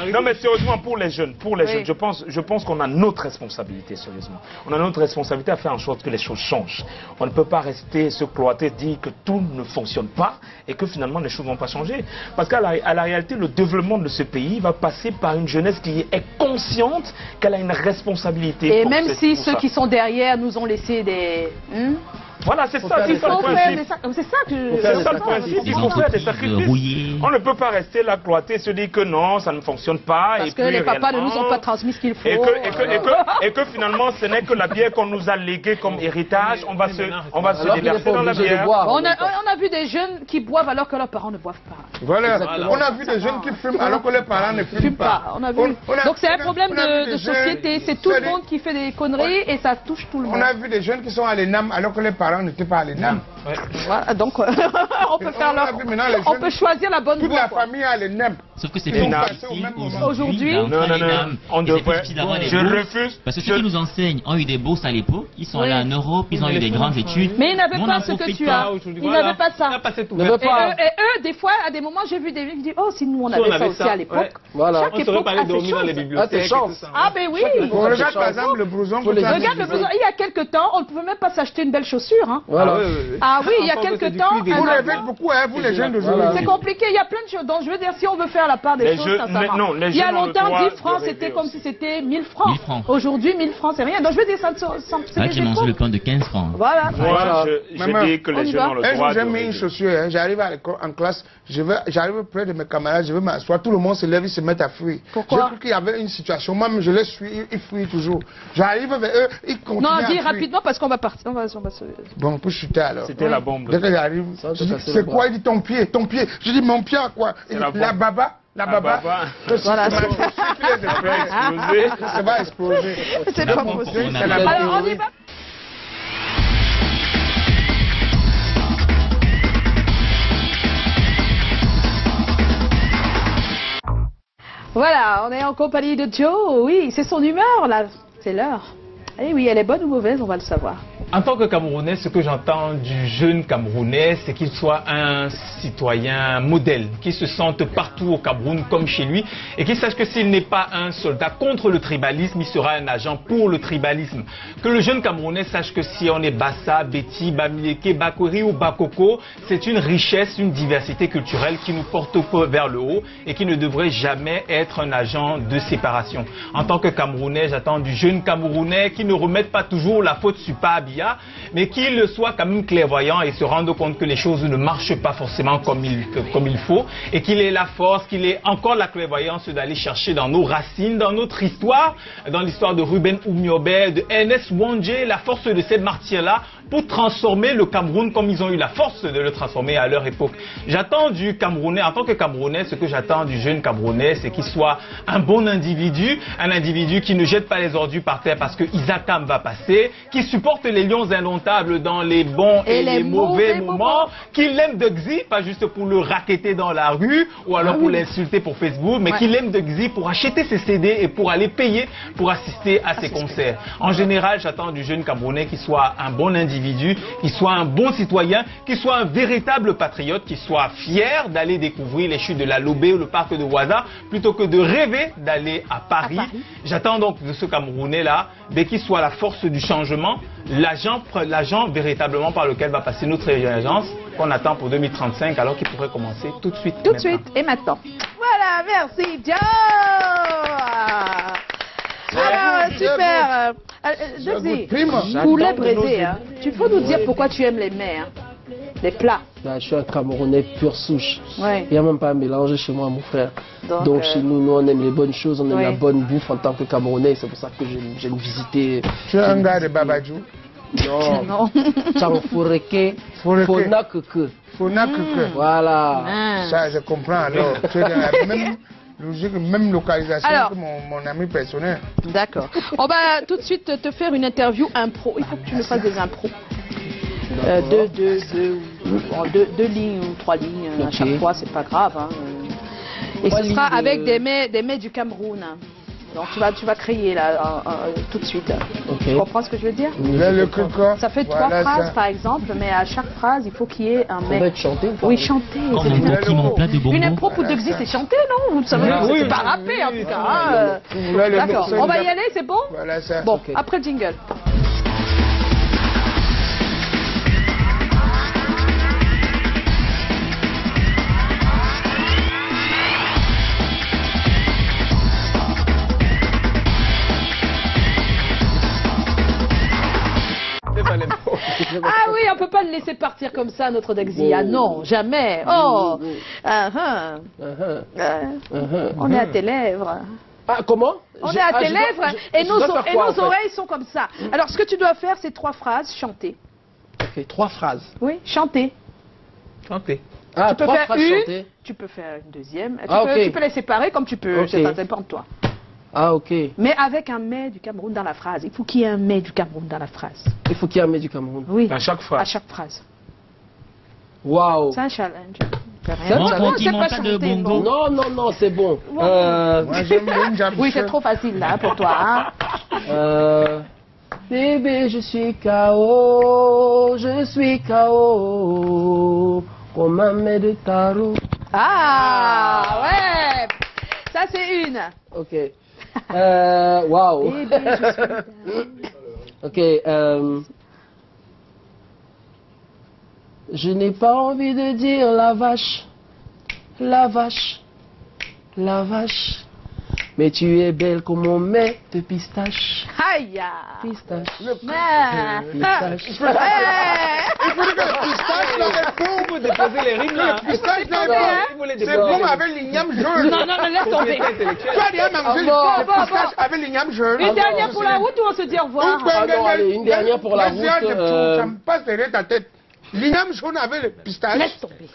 Hein. Non, mais sérieusement, pour les jeunes, je pense qu'on a notre responsabilité, sérieusement. On a notre responsabilité à faire en sorte que les choses changent. On ne peut pas rester se cloîter, dire que tout ne fonctionne pas et que finalement les choses ne vont pas changer. Parce qu'à la réalité, le développement de ce pays va passer par une jeunesse qui est consciente qu'elle a une responsabilité. Et même si ceux qui sont derrière nous ont laissé des... Voilà, c'est ça, c'est ça le principe. C'est ça le principe, il faut faire des sacrifices. On ne peut pas rester là cloîté, se dire que non, ça ne fonctionne pas. Parce que les papas ne nous ont pas transmis ce qu'il faut. Et que finalement, ce n'est que la bière qu'on nous a léguée comme héritage, on va se déverser dans la bière. On a vu des jeunes qui boivent alors que leurs parents ne boivent pas. Voilà, on a vu des jeunes qui fument alors que leurs parents ne fument pas. Donc c'est un problème de société, c'est tout le monde qui fait des conneries et ça touche tout le monde. On a vu des jeunes qui sont à l'ENAM alors que les parents n'étaient pas à l'ENAM. Voilà, donc on peut choisir la bonne voie. Toute la famille a l'ENAM. Sauf que c'est plus difficile aujourd'hui. Non, on devrait. Je refuse. Parce que ceux qui nous enseignent ont eu des bourses à l'époque, ils sont allés en Europe, ils ont eu des grandes études. Mais ils n'avaient pas ce que tu as. Ils n'avaient pas ça. Et eux, des fois, à des moments, j'ai vu des gens qui disent oh, si nous on avait ça aussi à l'époque. Voilà. On serait pas allé dormir dans les bibliothèques. Ah, ben oui. Regarde par exemple le blouson. Regarde le blouson. Il y a quelques temps, on ne pouvait même pas s'acheter une belle chaussure. Ah oui, il y a quelques temps. Vous rêvez beaucoup, vous les jeunes d'aujourd'hui. C'est compliqué, il y a plein de choses. Donc je veux dire, si on veut faire la part des choses, ça va. Il y a longtemps, 10 francs, c'était comme si c'était 1000 francs. Aujourd'hui, 1000 francs, c'est rien. Donc je veux dire, ça c'est j'ai mangé le pain de 15 francs. Voilà. Moi, je dis que les jeunes ont le droit. J'ai mis une chaussure, j'arrive en classe, j'arrive près de mes camarades, je veux m'asseoir, tout le monde se lève, ils se mettent à fuir. Pourquoi? J'ai cru qu'il y avait une situation, moi je les suis, ils fuient toujours. J'arrive vers eux, ils continuent à fuir. Non, dis rapidement parce qu'on va partir. Bon, on peut chuter alors. C'était la bombe. Dès que j'arrive, je dis, c'est quoi? Il dit ton pied. Je dis, mon pied à quoi? Il dit, la baba. Voilà. Ça va exploser. C'est pas possible. Alors, on y va. Voilà, on est en compagnie de Joe. Oui, c'est son humeur, là. C'est l'heure. Eh oui, elle est bonne ou mauvaise, on va le savoir. En tant que Camerounais, ce que j'entends du jeune Camerounais, c'est qu'il soit un citoyen modèle, qu'il se sente partout au Cameroun comme chez lui et qu'il sache que s'il n'est pas un soldat contre le tribalisme, il sera un agent pour le tribalisme. Que le jeune Camerounais sache que si on est Bassa, Beti, Bamileke, Bakweri ou Bakoko, c'est une richesse, une diversité culturelle qui nous porte vers le haut et qui ne devrait jamais être un agent de séparation. En tant que Camerounais, j'attends du jeune Camerounais qui ne remette pas toujours la faute sur Pabi, mais qu'il soit quand même clairvoyant et se rende compte que les choses ne marchent pas forcément comme il faut et qu'il ait la force, qu'il ait encore la clairvoyance d'aller chercher dans nos racines, dans notre histoire, dans l'histoire de Ruben Oumiobe, de Ernest Wandje, la force de ces martyrs-là pour transformer le Cameroun comme ils ont eu la force de le transformer à leur époque. J'attends du Camerounais, en tant que Camerounais, ce que j'attends du jeune Camerounais, c'est qu'il soit un bon individu, un individu qui ne jette pas les ordures par terre parce que Isakam va passer, qui supporte les lions indomptables dans les bons et les mauvais moments, qui l'aime de Xi, pas juste pour le racketter dans la rue ou alors pour l'insulter pour Facebook, mais qui l'aime de Xi pour acheter ses CD et pour aller payer pour assister à ses concerts. En général, j'attends du jeune Camerounais qu'il soit un bon individu, qu'il soit un bon citoyen, qu'il soit un véritable patriote, qu'il soit fier d'aller découvrir les chutes de la Lobé ou le parc de Ouaza, plutôt que de rêver d'aller à Paris. J'attends donc de ce Camerounais-là, dès qu'il soit la force du changement, l'agent véritablement par lequel va passer notre agence, qu'on attend pour 2035, alors qu'il pourrait commencer tout de suite. Tout de suite et maintenant. Voilà, merci Joe. Alors, super. Poulet braisé, hein. Tu peux nous dire pourquoi tu aimes les mets, hein, les plats. Là, je suis un Camerounais pure souche. Il n'y a même pas à mélanger chez moi, mon frère. Donc chez nous, on aime les bonnes choses, on aime la bonne bouffe en tant que Camerounais. C'est pour ça que j'aime visiter. Tu es un gars de Babadjou? Non. Tchangforeke, Fonakeke. Voilà. Ça, je comprends alors. Tu es dans la même localisation que mon ami personnel. D'accord. On va tout de suite te faire une interview impro. Il faut que tu me fasses des impros. Deux lignes ou 3 lignes à chaque fois, c'est pas grave. Hein. Et ce sera avec des mets du Cameroun. Hein. Donc tu vas crier là tout de suite. Tu comprends ce que je veux dire? Ça fait 3 phrases par exemple, mais à chaque phrase il faut qu'il y ait un mec. On va être chanté. Oui, chanter. Une impro pour Dexy, c'est chanter, non? Vous savez, c'est pas rapper en tout cas. D'accord, on va y aller, c'est bon? Bon, après le jingle. Ah oui, on peut pas le laisser partir comme ça, notre Dexy. Ah non, jamais. Oh, on est à tes lèvres. Ah, comment? On est à tes lèvres et nos oreilles sont comme ça. Alors, ce que tu dois faire, c'est 3 phrases, chanter. Ok, 3 phrases. Oui, chanter. Chanter. Ah, tu peux 3 faire phrases une, chanter. tu peux faire une deuxième. Okay. Tu peux les séparer comme tu peux, ça dépend de toi. Ah, ok. Mais avec un mais du Cameroun dans la phrase. Il faut qu'il y ait un mais du Cameroun dans la phrase. Il faut qu'il y ait un mais du Cameroun. Oui. À chaque phrase. À chaque phrase. Waouh. C'est un challenge. Non, non, non, c'est bon. Moi, j'aime bien. Oui, c'est trop facile là pour toi. Hein? Bébé, je suis KO. Je suis KO. Comme un mets de tarot. Ah, ouais. Ça, c'est une. Ok. Waouh. Ok. Je n'ai pas envie de dire la vache, la vache, la vache. Mais tu es belle comme mon mets de pistache. Aïe. Pistache. Pistache. Il faudrait que le pistache là est pour déposer les rimes là. Le pistache là c'est bon avec l'igname jaune. Non, laisse tomber. Tu as déjà mangé le pistache avec l'igname jaune. Une dernière pour la route ou on se dit au revoir? Allez, une dernière pour la route. Ça me passe derrière ta tête. L'igname jaune avec le pistache. Laisse tomber.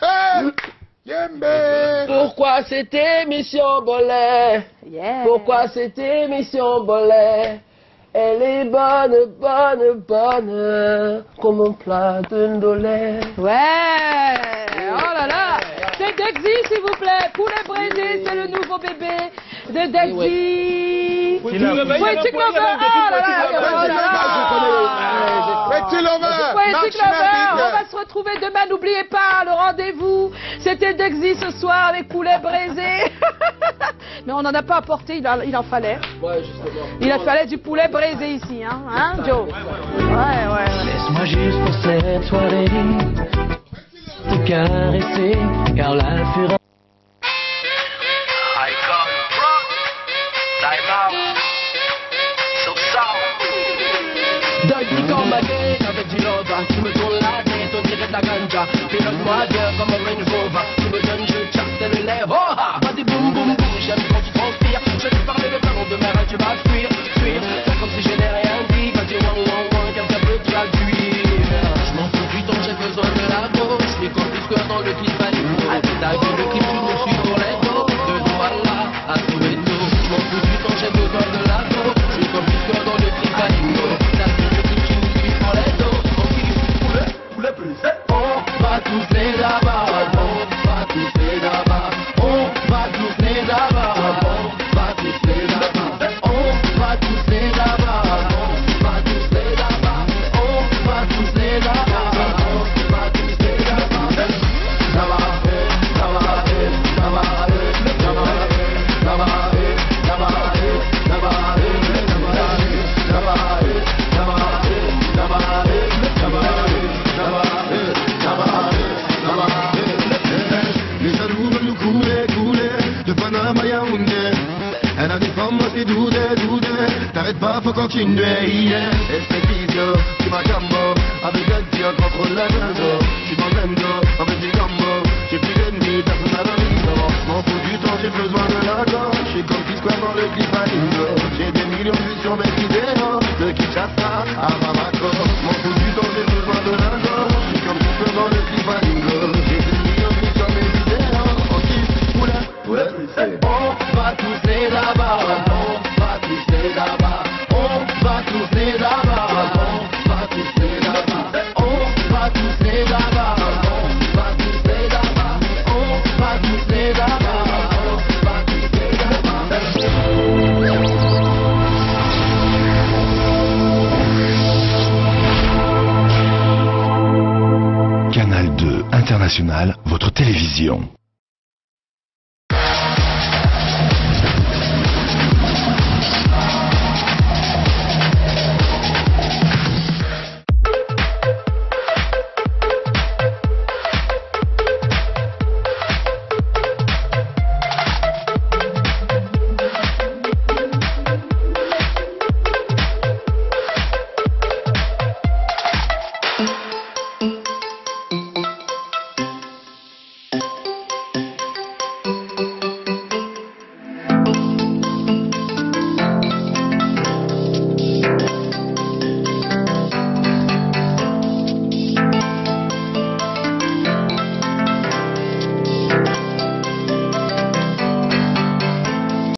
Pourquoi cette émission Bolet? Pourquoi cette émission Bolet? Elle est bonne, bonne, bonne, comme un plat de ndolé. Ouais. Oh là là. C'est Dexy, s'il vous plaît. Poulet braisé, c'est le nouveau bébé de Dexy. Poetic Lover. On va se retrouver demain. N'oubliez pas le rendez-vous. C'était Dexy ce soir avec poulet braisé. Mais on n'en a pas apporté, il en fallait. Ouais, justement. Il en fallait du poulet braisé ici, hein, Joe? Ouais. Laisse-moi juste pour cette soirée te caresser, car la fureur. Dirty comme avec du love, tu me tournes la tête, on dirait de la ganja. Pilote-moi bien comme un Range Rover, tu me donnes, je chasse tes lèvres. Oh ha, vas-y boum boum boum, j'aime quand tu transpires. Je te parle de ballon de mer, tu vas fuir. Fais comme si je n'ai rien dit, vas-y wang, quelqu'un peut traduire. Je m'en fous du temps, j'ai besoin de la gauche. Les corps plus que dans le clip Valimo. T'as vu le clip, je suis sur les dos. De Douala à Soweto. Je m'en fous du temps, j'ai besoin de la gauche. Les corps plus que dans le clip Valimo. On va tous les là-bas, on va tous les là-bas, on va tous les là-bas, on va tous les là-bas, on va tous les là-bas, on va tous les là-bas, on va tous les là-bas, on va tous les là-bas. Elle a des femmes aussi doudes, t'arrêtes pas, faut continuer. Et c'est bizarre, tu m'as gambo, avec un tir contre la maison. Tu m'en aimes avec du gambo, j'ai plus d'ennemis, personne à la maison. M'en fous du temps, j'ai besoin de l'argent. Je suis comme P-Square dans le clip à Lingo. J'ai des millions de vues sur mes vidéos, de Kinshasa à Bamako. M'en fous du temps, j'ai besoin de l'argent. Je suis comme P-Square dans le clip à Lingo. J'ai des millions de vues sur mes vidéos. On va tous les là-bas, on va tous les là-bas, on va tous les là-bas, on va tous les là-bas, on va tous les là-bas, on va tous les là-bas, on va tous les là-bas, on va tous les là-bas. internationale, votre télévision.